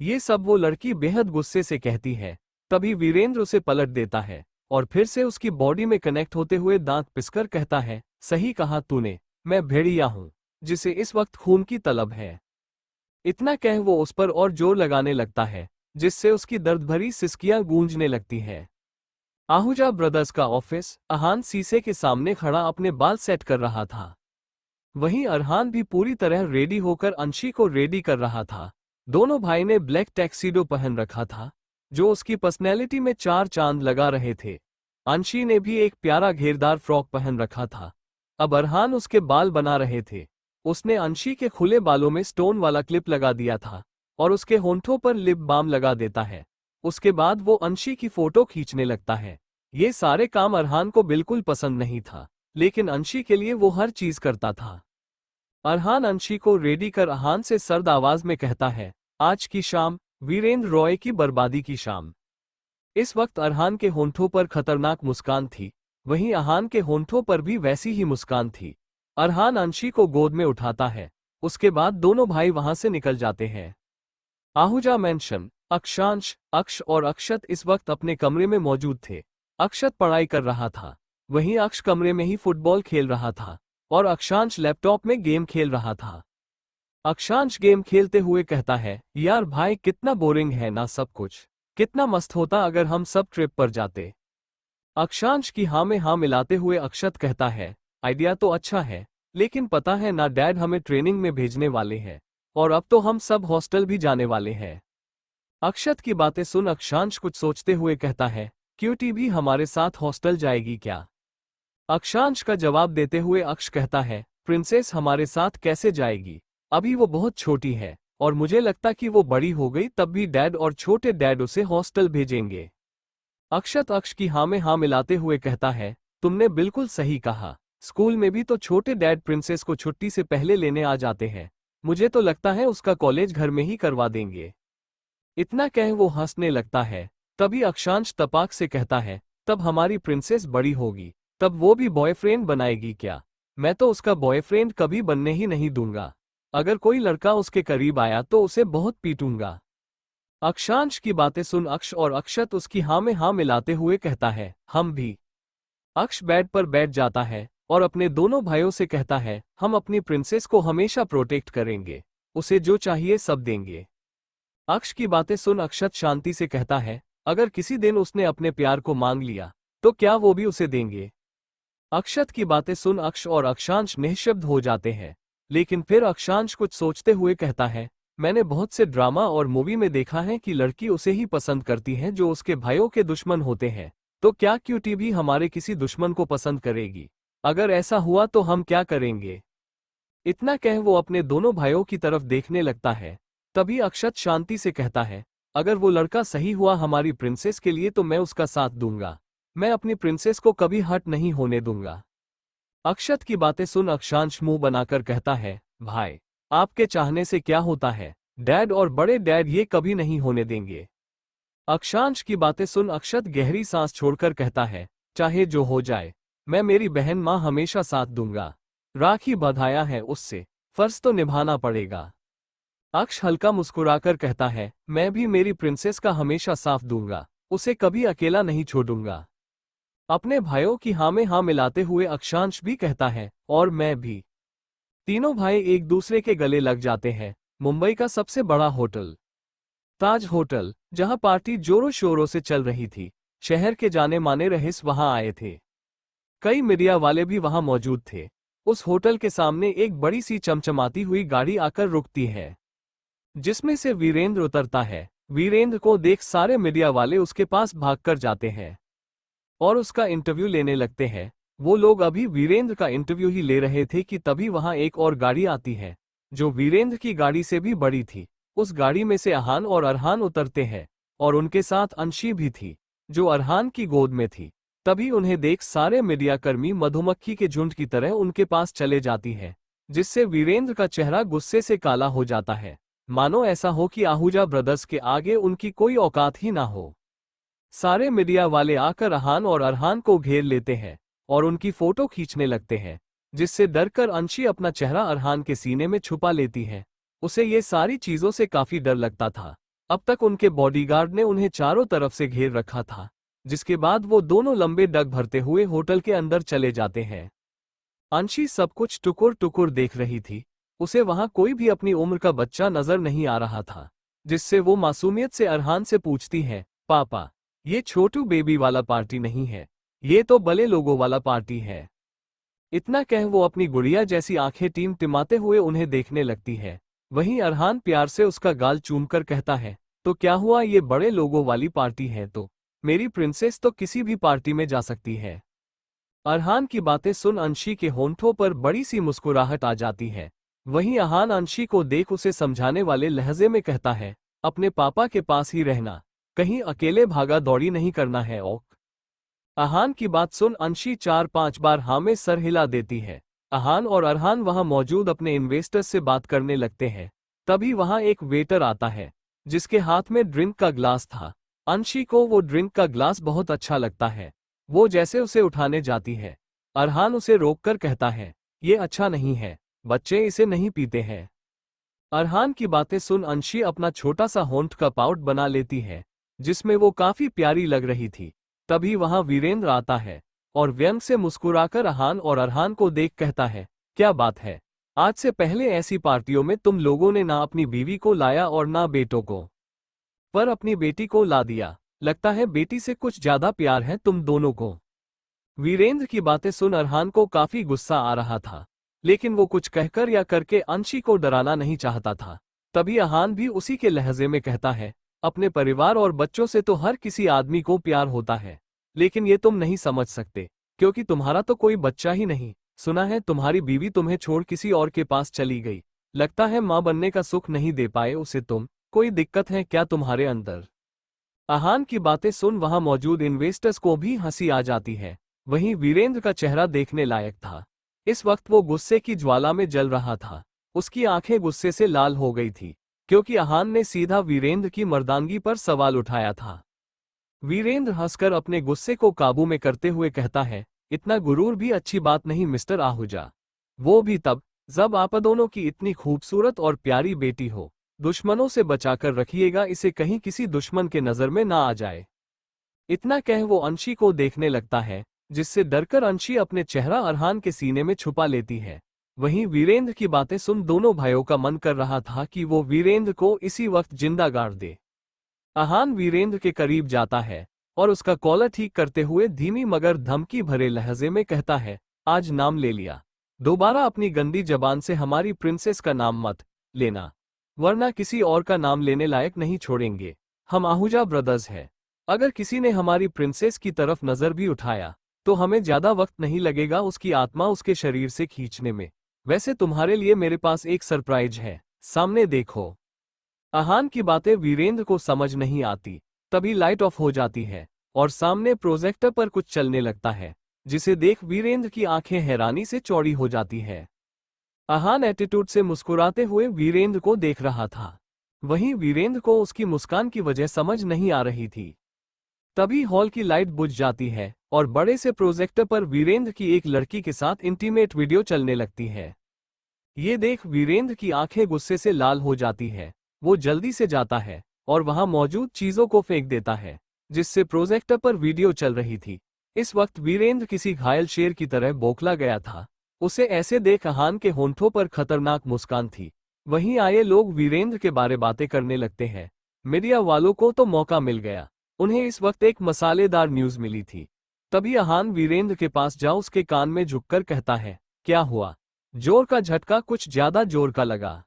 ये सब वो लड़की बेहद गुस्से से कहती है। तभी वीरेंद्र उसे पलट देता है और फिर से उसकी बॉडी में कनेक्ट होते हुए दांत पिसकर कहता है, सही कहा तूने, मैं भेड़िया हूं, जिसे इस वक्त खून की तलब है। इतना कह वो उस पर और जोर लगाने लगता है, जिससे उसकी दर्द भरी सिसकियां गूंजने लगती है। आहूजा ब्रदर्स का ऑफिस। अहान शीशे के सामने खड़ा अपने बाल सेट कर रहा था। वहीं अरहान भी पूरी तरह रेडी होकर अंशी को रेडी कर रहा था। दोनों भाई ने ब्लैक टैक्सीडो पहन रखा था, जो उसकी पर्सनैलिटी में चार चांद लगा रहे थे। अंशी ने भी एक प्यारा घेरदार फ्रॉक पहन रखा था। अब अरहान उसके बाल बना रहे थे। उसने अंशी के खुले बालों में स्टोन वाला क्लिप लगा दिया था और उसके होंठों पर लिप बाम लगा देता है। उसके बाद वो अंशी की फोटो खींचने लगता है। ये सारे काम अरहान को बिल्कुल पसंद नहीं था, लेकिन अंशी के लिए वो हर चीज करता था। अरहान अंशी को रेडी कर अहान से सर्द आवाज में कहता है, आज की शाम वीरेंद्र रॉय की बर्बादी की शाम। इस वक्त अरहान के होंठों पर खतरनाक मुस्कान थी, वहीं अहान के होंठों पर भी वैसी ही मुस्कान थी। अरहान अंशी को गोद में उठाता है। उसके बाद दोनों भाई वहां से निकल जाते हैं। आहूजा मैंशन। अक्षांश, अक्ष और अक्षत इस वक्त अपने कमरे में मौजूद थे। अक्षत पढ़ाई कर रहा था, वहीं अक्ष कमरे में ही फुटबॉल खेल रहा था और अक्षांश लैपटॉप में गेम खेल रहा था। अक्षांश गेम खेलते हुए कहता है, यार भाई कितना बोरिंग है ना सब कुछ। कितना मस्त होता अगर हम सब ट्रिप पर जाते। अक्षांश की हाँ में हाँ मिलाते हुए अक्षत कहता है, आइडिया तो अच्छा है, लेकिन पता है ना डैड हमें ट्रेनिंग में भेजने वाले हैं और अब तो हम सब हॉस्टल भी जाने वाले हैं। अक्षत की बातें सुन अक्षांश कुछ सोचते हुए कहता है, क्यूटी भी हमारे साथ हॉस्टल जाएगी क्या? अक्षांश का जवाब देते हुए अक्ष कहता है, प्रिंसेस हमारे साथ कैसे जाएगी, अभी वो बहुत छोटी है और मुझे लगता कि वो बड़ी हो गई तब भी डैड और छोटे डैड उसे हॉस्टल भेजेंगे। अक्षत अक्ष की हाँ में हाँ मिलाते हुए कहता है, तुमने बिल्कुल सही कहा, स्कूल में भी तो छोटे डैड प्रिंसेस को छुट्टी से पहले लेने आ जाते हैं। मुझे तो लगता है उसका कॉलेज घर में ही करवा देंगे। इतना कह वो हंसने लगता है। तभी अक्षांश तपाक से कहता है, तब हमारी प्रिंसेस बड़ी होगी, तब वो भी बॉयफ्रेंड बनाएगी क्या? मैं तो उसका बॉयफ्रेंड कभी बनने ही नहीं दूंगा। अगर कोई लड़का उसके करीब आया तो उसे बहुत पीटूंगा। अक्षांश की बातें सुन अक्ष और अक्षत उसकी हाँ में हाँ मिलाते हुए कहता है, हम भी। अक्ष बेड पर बैठ जाता है और अपने दोनों भाइयों से कहता है, हम अपनी प्रिंसेस को हमेशा प्रोटेक्ट करेंगे, उसे जो चाहिए सब देंगे। अक्ष की बातें सुन अक्षत शांति से कहता है, अगर किसी दिन उसने अपने प्यार को मांग लिया तो क्या वो भी उसे देंगे? अक्षत की बातें सुन अक्ष और अक्षांश निःशब्द हो जाते हैं, लेकिन फिर अक्षांश कुछ सोचते हुए कहता है, मैंने बहुत से ड्रामा और मूवी में देखा है कि लड़की उसे ही पसंद करती है जो उसके भाइयों के दुश्मन होते हैं, तो क्या क्यूटी भी हमारे किसी दुश्मन को पसंद करेगी? अगर ऐसा हुआ तो हम क्या करेंगे? इतना कह वो अपने दोनों भाइयों की तरफ देखने लगता है। तभी अक्षत शांति से कहता है, अगर वो लड़का सही हुआ हमारी प्रिंसेस के लिए तो मैं उसका साथ दूंगा। मैं अपनी प्रिंसेस को कभी हर्ट नहीं होने दूंगा। अक्षत की बातें सुन अक्षांश मुंह बनाकर कहता है, भाई आपके चाहने से क्या होता है, डैड और बड़े डैड ये कभी नहीं होने देंगे। अक्षांश की बातें सुन अक्षत गहरी सांस छोड़कर कहता है, चाहे जो हो जाए, मैं मेरी बहन मां हमेशा साथ दूंगा। राखी बंधाया है उससे, फर्ज तो निभाना पड़ेगा। अक्ष हल्का मुस्कुराकर कहता है, मैं भी मेरी प्रिंसेस का हमेशा साथ दूंगा, उसे कभी अकेला नहीं छोड़ूंगा। अपने भाइयों की हाँ में हाँ मिलाते हुए अक्षांश भी कहता है, और मैं भी। तीनों भाई एक दूसरे के गले लग जाते हैं। मुंबई का सबसे बड़ा होटल, ताज होटल, जहां पार्टी जोरों शोरों से चल रही थी। शहर के जाने माने रईस वहां आए थे। कई मीडिया वाले भी वहां मौजूद थे। उस होटल के सामने एक बड़ी सी चमचमाती हुई गाड़ी आकर रुकती है, जिसमें से वीरेंद्र उतरता है। वीरेंद्र को देख सारे मीडिया वाले उसके पास भागकर जाते हैं और उसका इंटरव्यू लेने लगते हैं। वो लोग अभी वीरेंद्र का इंटरव्यू ही ले रहे थे कि तभी वहां एक और गाड़ी आती है, जो वीरेंद्र की गाड़ी से भी बड़ी थी। उस गाड़ी में से अहान और अरहान उतरते हैं, और उनके साथ अंशी भी थी, जो अरहान की गोद में थी। तभी उन्हें देख सारे मीडियाकर्मी मधुमक्खी के झुंड की तरह उनके पास चले जाती है, जिससे वीरेंद्र का चेहरा गुस्से से काला हो जाता है, मानो ऐसा हो कि आहूजा ब्रदर्स के आगे उनकी कोई औकात ही ना हो। सारे मीडिया वाले आकर अहान और अरहान को घेर लेते हैं और उनकी फोटो खींचने लगते हैं, जिससे डरकर अंशी अपना चेहरा अरहान के सीने में छुपा लेती है। उसे ये सारी चीजों से काफी डर लगता था। अब तक उनके बॉडीगार्ड ने उन्हें चारों तरफ से घेर रखा था, जिसके बाद वो दोनों लंबे डग भरते हुए होटल के अंदर चले जाते हैं। अंशी सब कुछ टुकुर टुकुर देख रही थी। उसे वहां कोई भी अपनी उम्र का बच्चा नजर नहीं आ रहा था, जिससे वो मासूमियत से अरहान से पूछती है, पापा, ये छोटू बेबी वाला पार्टी नहीं है, ये तो बड़े लोगों वाला पार्टी है। इतना कह वो अपनी गुड़िया जैसी आंखें टिमटिमाते हुए उन्हें देखने लगती है। वहीं अरहान प्यार से उसका गाल चूमकर कहता है, तो क्या हुआ, ये बड़े लोगों वाली पार्टी है तो मेरी प्रिंसेस तो किसी भी पार्टी में जा सकती है। अरहान की बातें सुन अंशी के होंठों पर बड़ी सी मुस्कुराहट आ जाती है। वहीं अहान अंशी को देख उसे समझाने वाले लहजे में कहता है, अपने पापा के पास ही रहना, कहीं अकेले भागा दौड़ी नहीं करना है। ओक अहान की बात सुन अंशी 4-5 बार हाँ में सर हिला देती है। अहान और अरहान वहां मौजूद अपने इन्वेस्टर्स से बात करने लगते हैं। तभी वहां एक वेटर आता है, जिसके हाथ में ड्रिंक का ग्लास था। अंशी को वो ड्रिंक का ग्लास बहुत अच्छा लगता है। वो जैसे उसे उठाने जाती है, अरहान उसे रोककर कहता है, ये अच्छा नहीं है, बच्चे इसे नहीं पीते हैं। अरहान की बातें सुन अंशी अपना छोटा सा होंठ का पाउट बना लेती है, जिसमें वो काफी प्यारी लग रही थी। तभी वहां वीरेंद्र आता है और व्यंग से मुस्कुराकर अहान और अरहान को देख कहता है, क्या बात है, आज से पहले ऐसी पार्टियों में तुम लोगों ने ना अपनी बीवी को लाया और ना बेटों को, पर अपनी बेटी को ला दिया। लगता है बेटी से कुछ ज्यादा प्यार है तुम दोनों को। वीरेंद्र की बातें सुन अरहान को काफी गुस्सा आ रहा था, लेकिन वो कुछ कहकर या करके अंशी को डराना नहीं चाहता था। तभी अहान भी उसी के लहजे में कहता है, अपने परिवार और बच्चों से तो हर किसी आदमी को प्यार होता है, लेकिन ये तुम नहीं समझ सकते, क्योंकि तुम्हारा तो कोई बच्चा ही नहीं। सुना है तुम्हारी बीवी तुम्हें छोड़ किसी और के पास चली गई। लगता है मां बनने का सुख नहीं दे पाए उसे तुम। कोई दिक्कत है क्या तुम्हारे अंदर? अहान की बातें सुन वहां मौजूद इन्वेस्टर्स को भी हंसी आ जाती है। वहीं वीरेंद्र का चेहरा देखने लायक था। इस वक्त वो गुस्से की ज्वाला में जल रहा था। उसकी आंखें गुस्से से लाल हो गई थी, क्योंकि अहान ने सीधा वीरेंद्र की मर्दानगी पर सवाल उठाया था। वीरेंद्र हंसकर अपने गुस्से को काबू में करते हुए कहता है, इतना गुरूर भी अच्छी बात नहीं मिस्टर आहूजा। वो भी तब जब आप दोनों की इतनी खूबसूरत और प्यारी बेटी हो। दुश्मनों से बचाकर रखिएगा इसे, कहीं किसी दुश्मन के नजर में ना आ जाए। इतना कह वो अंशी को देखने लगता है, जिससे डरकर अंशी अपने चेहरा अरहान के सीने में छुपा लेती है। वहीं वीरेंद्र की बातें सुन दोनों भाइयों का मन कर रहा था कि वो वीरेंद्र को इसी वक्त जिंदा गाड़ दे। अहान वीरेंद्र के करीब जाता है और उसका कॉलर ठीक करते हुए धीमी मगर धमकी भरे लहजे में कहता है, आज नाम ले लिया, दोबारा अपनी गंदी जबान से हमारी प्रिंसेस का नाम मत लेना, वरना किसी और का नाम लेने लायक नहीं छोड़ेंगे। हम आहूजा ब्रदर्स हैं। अगर किसी ने हमारी प्रिंसेस की तरफ नजर भी उठाया तो हमें ज्यादा वक्त नहीं लगेगा उसकी आत्मा उसके शरीर से खींचने में। वैसे तुम्हारे लिए मेरे पास एक सरप्राइज है, सामने देखो। अहान की बातें वीरेंद्र को समझ नहीं आती। तभी लाइट ऑफ हो जाती है और सामने प्रोजेक्टर पर कुछ चलने लगता है, जिसे देख वीरेंद्र की आंखें हैरानी से चौड़ी हो जाती है। अहान एटीट्यूड से मुस्कुराते हुए वीरेंद्र को देख रहा था। वहीं वीरेंद्र को उसकी मुस्कान की वजह समझ नहीं आ रही थी। तभी हॉल की लाइट बुझ जाती है और बड़े से प्रोजेक्टर पर वीरेंद्र की एक लड़की के साथ इंटीमेट वीडियो चलने लगती है। ये देख वीरेंद्र की आंखें गुस्से से लाल हो जाती है। वो जल्दी से जाता है और वहां मौजूद चीजों को फेंक देता है, जिससे प्रोजेक्टर पर वीडियो चल रही थी। इस वक्त वीरेंद्र किसी घायल शेर की तरह बौखला गया था। उसे ऐसे देख अहान के होंठों पर खतरनाक मुस्कान थी। वहीं आए लोग वीरेंद्र के बारे बातें करने लगते हैं। मीडिया वालों को तो मौका मिल गया। उन्हें इस वक्त एक मसालेदार न्यूज मिली थी। तभी अहान वीरेंद्र के पास जा उसके कान में झुककर कहता है, क्या हुआ? जोर का झटका कुछ ज्यादा जोर का लगा।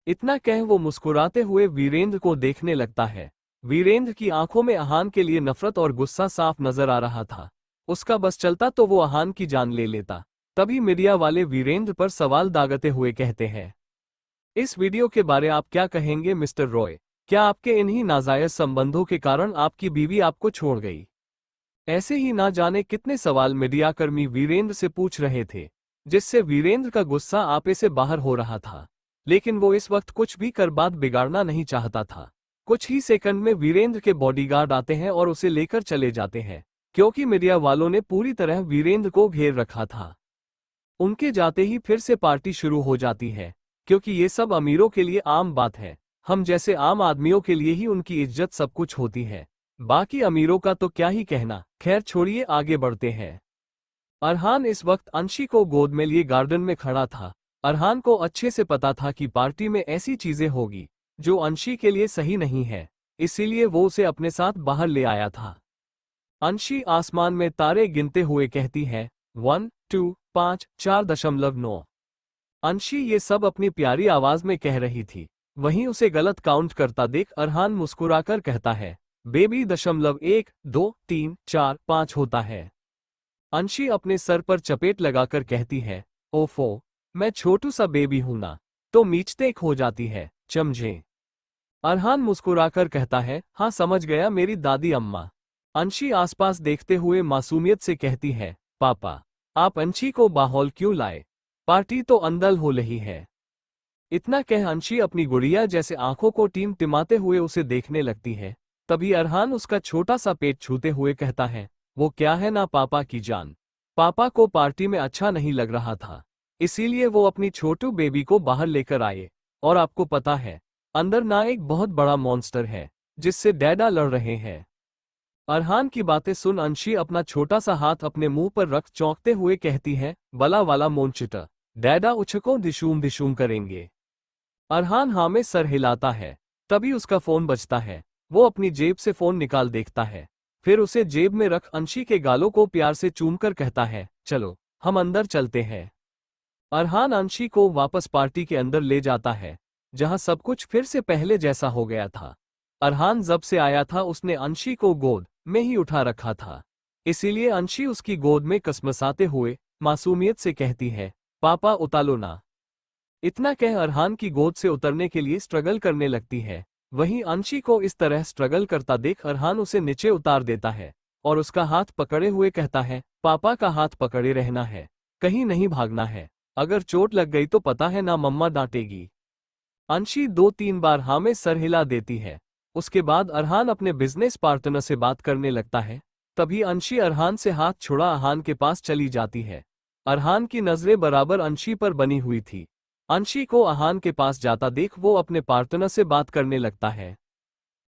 इतना कह वो मुस्कुराते हुए वीरेंद्र को देखने लगता है। वीरेंद्र की आंखों में अहान के लिए नफरत और गुस्सा साफ नजर आ रहा था। उसका बस चलता तो वो अहान की जान ले लेता। तभी मीडिया वाले वीरेंद्र पर सवाल दागते हुए कहते हैं, इस वीडियो के बारे आप क्या कहेंगे मिस्टर रॉय? क्या आपके इन्हीं नाजायज संबंधों के कारण आपकी बीवी आपको छोड़ गई? ऐसे ही ना जाने कितने सवाल मीडियाकर्मी वीरेंद्र से पूछ रहे थे, जिससे वीरेंद्र का गुस्सा आपे से बाहर हो रहा था। लेकिन वो इस वक्त कुछ भी कर बात बिगाड़ना नहीं चाहता था। कुछ ही सेकंड में वीरेंद्र के बॉडीगार्ड आते हैं और उसे लेकर चले जाते हैं, क्योंकि मीडिया वालों ने पूरी तरह वीरेंद्र को घेर रखा था। उनके जाते ही फिर से पार्टी शुरू हो जाती है, क्योंकि ये सब अमीरों के लिए आम बात है। हम जैसे आम आदमियों के लिए ही उनकी इज्जत सब कुछ होती है। बाकी अमीरों का तो क्या ही कहना। खैर छोड़िए, आगे बढ़ते हैं। अरहान इस वक्त अंशी को गोद में लिए गार्डन में खड़ा था। अरहान को अच्छे से पता था कि पार्टी में ऐसी चीजें होगी जो अंशी के लिए सही नहीं है, इसीलिए वो उसे अपने साथ बाहर ले आया था। अंशी आसमान में तारे गिनते हुए कहती है, 1 2 5 4.9। अंशी ये सब अपनी प्यारी आवाज में कह रही थी। वहीं उसे गलत काउंट करता देख अरहान मुस्कुराकर कहता है, बेबी 1.1 2 3 4 5 होता है। अंशी अपने सर पर चपेट लगाकर कहती है, ओफो, मैं छोटू सा बेबी हूं ना, तो मीचतेक हो जाती है, समझे? अरहान मुस्कुराकर कहता है, हाँ समझ गया मेरी दादी अम्मा। अंशी आसपास देखते हुए मासूमियत से कहती है, पापा, आप अंशी को बाहर क्यों लाए? पार्टी तो अंदर हो रही है। इतना कह अंशी अपनी गुड़िया जैसे आंखों को टिमाते हुए उसे देखने लगती है। तभी अरहान उसका छोटा सा पेट छूते हुए कहता है, वो क्या है ना पापा की जान। पापा को पार्टी में अच्छा नहीं लग रहा था, इसीलिए वो अपनी छोटू बेबी को बाहर लेकर आए। और आपको पता है, अंदर ना एक बहुत बड़ा मॉन्स्टर है जिससे डैडा लड़ रहे हैं। अरहान की बातें सुन अंशी अपना छोटा सा हाथ अपने मुंह पर रख चौंकते हुए कहती है, बला वाला मोनचिटा, डैडा उछको दिशूम दिशूम करेंगे। अरहान हाँ में सर हिलाता है। तभी उसका फोन बजता है। वो अपनी जेब से फोन निकाल देखता है, फिर उसे जेब में रख अंशी के गालों को प्यार से चूमकर कहता है, चलो हम अंदर चलते हैं। अरहान अंशी को वापस पार्टी के अंदर ले जाता है, जहां सब कुछ फिर से पहले जैसा हो गया था। अरहान जब से आया था उसने अंशी को गोद में ही उठा रखा था, इसीलिए अंशी उसकी गोद में कसमसाते हुए मासूमियत से कहती है, पापा उतारो ना। इतना कह अरहान की गोद से उतरने के लिए स्ट्रगल करने लगती है। वहीं अंशी को इस तरह स्ट्रगल करता देख अरहान उसे नीचे उतार देता है और उसका हाथ पकड़े हुए कहता है, पापा का हाथ पकड़े रहना है, कहीं नहीं भागना है। अगर चोट लग गई तो पता है ना मम्मा डांटेगी। अंशी 2-3 बार हाँ में सर हिला देती है। उसके बाद अरहान अपने बिजनेस पार्टनर से बात करने लगता है। तभी अंशी अरहान से हाथ छुड़ा अरहान के पास चली जाती है। अरहान की नजरें बराबर अंशी पर बनी हुई थी। अंशी को अरहान के पास जाता देख वो अपने पार्टनर से बात करने लगता है।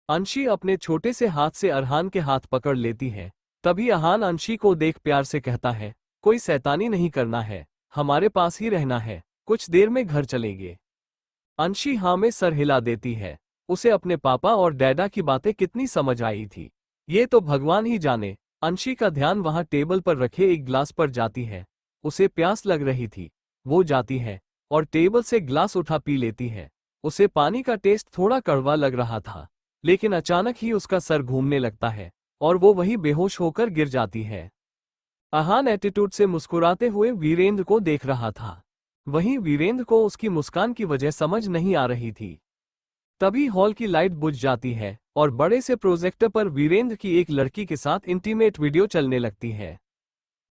अंशी अपने छोटे से हाथ से अरहान के हाथ पकड़ लेती है। तभी अरहान अंशी को देख प्यार से कहता है, कोई शैतानी नहीं करना है, हमारे पास ही रहना है, कुछ देर में घर चलेंगे। अंशी हाँ में सर हिला देती है। उसे अपने पापा और डैडा की बातें कितनी समझ आई थी, ये तो भगवान ही जाने। अंशी का ध्यान वहां टेबल पर रखे एक ग्लास पर जाती है। उसे प्यास लग रही थी। वो जाती है और टेबल से ग्लास उठा पी लेती है। उसे पानी का टेस्ट थोड़ा कड़वा लग रहा था, लेकिन अचानक ही उसका सर घूमने लगता है और वो वहीं बेहोश होकर गिर जाती है। अरहान एटीट्यूड से मुस्कुराते हुए वीरेंद्र को देख रहा था। वहीं वीरेंद्र को उसकी मुस्कान की वजह समझ नहीं आ रही थी। तभी हॉल की लाइट बुझ जाती है और बड़े से प्रोजेक्टर पर वीरेंद्र की एक लड़की के साथ इंटीमेट वीडियो चलने लगती है।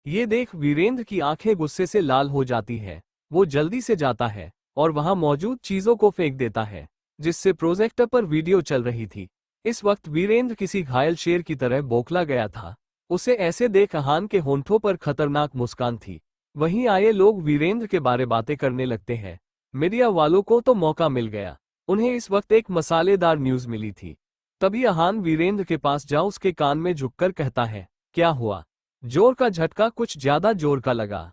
ये देख वीरेंद्र की आंखें गुस्से से लाल हो जाती है। वो जल्दी से जाता है और वहां मौजूद चीजों को फेंक देता है, जिससे प्रोजेक्टर पर वीडियो चल रही थी। इस वक्त वीरेंद्र किसी घायल शेर की तरह बौखला गया था। उसे ऐसे देख अरहान के होंठों पर खतरनाक मुस्कान थी। वहीं आए लोग वीरेंद्र के बारे बातें करने लगते हैं। मीडिया वालों को तो मौका मिल गया। उन्हें इस वक्त एक मसालेदार न्यूज मिली थी। तभी अरहान वीरेंद्र के पास जा उसके कान में झुककर कहता है, क्या हुआ? जोर का झटका कुछ ज्यादा जोर का लगा।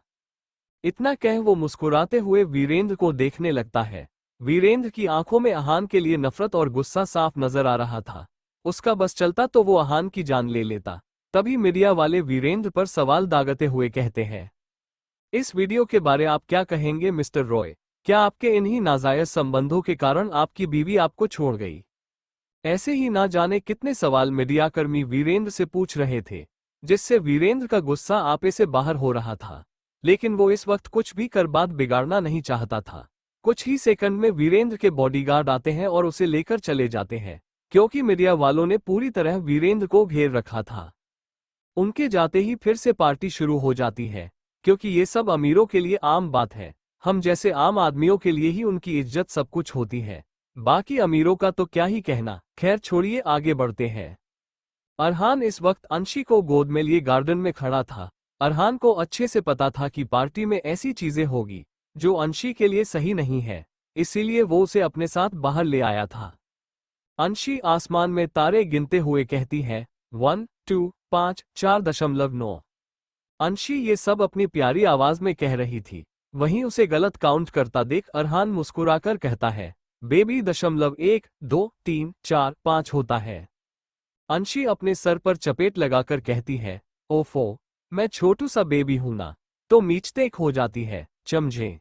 इतना कह वो मुस्कुराते हुए वीरेंद्र को देखने लगता है। वीरेंद्र की आंखों में अरहान के लिए नफरत और गुस्सा साफ नजर आ रहा था। उसका बस चलता तो वो अरहान की जान ले लेता। तभी मीडिया वाले वीरेंद्र पर सवाल दागते हुए कहते हैं, इस वीडियो के बारे आप क्या कहेंगे मिस्टर रॉय? क्या आपके इन्हीं नाजायज संबंधों के कारण आपकी बीवी आपको छोड़ गई? ऐसे ही ना जाने कितने सवाल मीडियाकर्मी वीरेंद्र से पूछ रहे थे, जिससे वीरेंद्र का गुस्सा आपे से बाहर हो रहा था। लेकिन वो इस वक्त कुछ भी कर बात बिगाड़ना नहीं चाहता था। कुछ ही सेकंड में वीरेंद्र के बॉडीगार्ड आते हैं और उसे लेकर चले जाते हैं, क्योंकि मीडिया वालों ने पूरी तरह वीरेंद्र को घेर रखा था। उनके जाते ही फिर से पार्टी शुरू हो जाती है, क्योंकि ये सब अमीरों के लिए आम बात है। हम जैसे आम आदमियों के लिए ही उनकी इज्जत सब कुछ होती है। बाकी अमीरों का तो क्या ही कहना। खैर छोड़िए, आगे बढ़ते हैं। अरहान इस वक्त अंशी को गोद में लिए गार्डन में खड़ा था। अरहान को अच्छे से पता था कि पार्टी में ऐसी चीजें होगी जो अंशी के लिए सही नहीं है, इसीलिए वो उसे अपने साथ बाहर ले आया था। अंशी आसमान में तारे गिनते हुए कहती है, 1 2 5 4.9। अंशी ये सब अपनी प्यारी आवाज में कह रही थी। वहीं उसे गलत काउंट करता देख अरहान मुस्कुराकर कहता है, बेबी 1.1 2 3 4 5 होता है। अंशी अपने सर पर चपेट लगाकर कहती है, ओफो, मैं छोटू सा बेबी हूं ना, तो मीचते हो जाती है, समझे।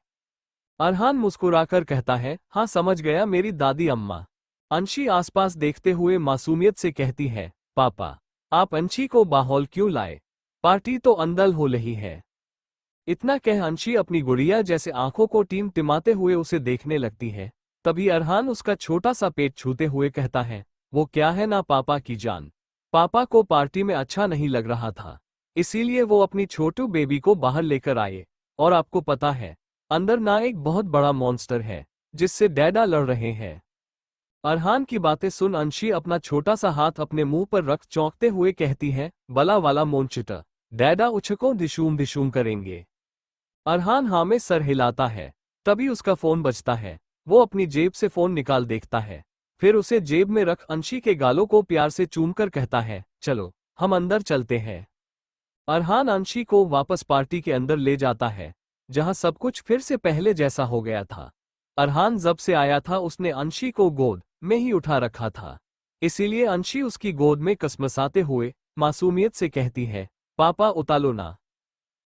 अरहान मुस्कुराकर कहता है, हाँ समझ गया मेरी दादी अम्मा। अंशी आसपास देखते हुए मासूमियत से कहती है, पापा आप अंशी को बाहर क्यों लाए, पार्टी तो अंदर हो रही है। इतना कह अंशी अपनी गुड़िया जैसे आंखों को टिमाते हुए उसे देखने लगती है। तभी अरहान उसका छोटा सा पेट छूते हुए कहता है, वो क्या है ना पापा की जान, पापा को पार्टी में अच्छा नहीं लग रहा था, इसीलिए वो अपनी छोटू बेबी को बाहर लेकर आए। और आपको पता है, अंदर ना एक बहुत बड़ा मॉन्स्टर है जिससे डैडा लड़ रहे हैं। अरहान की बातें सुन अंशी अपना छोटा सा हाथ अपने मुंह पर रख चौंकते हुए कहती है, बला वाला मोनचिटा, डैडा उछको दिशूम दिशूम करेंगे। अरहान हाँ में सर हिलाता है। तभी उसका फोन बजता है। वो अपनी जेब से फोन निकाल देखता है, फिर उसे जेब में रख अंशी के गालों को प्यार से चूमकर कहता है, चलो हम अंदर चलते हैं। अरहान अंशी को वापस पार्टी के अंदर ले जाता है, जहां सब कुछ फिर से पहले जैसा हो गया था। अरहान जब से आया था उसने अंशी को गोद में ही उठा रखा था, इसीलिए अंशी उसकी गोद में कसमसाते हुए मासूमियत से कहती है, पापा उतालो ना।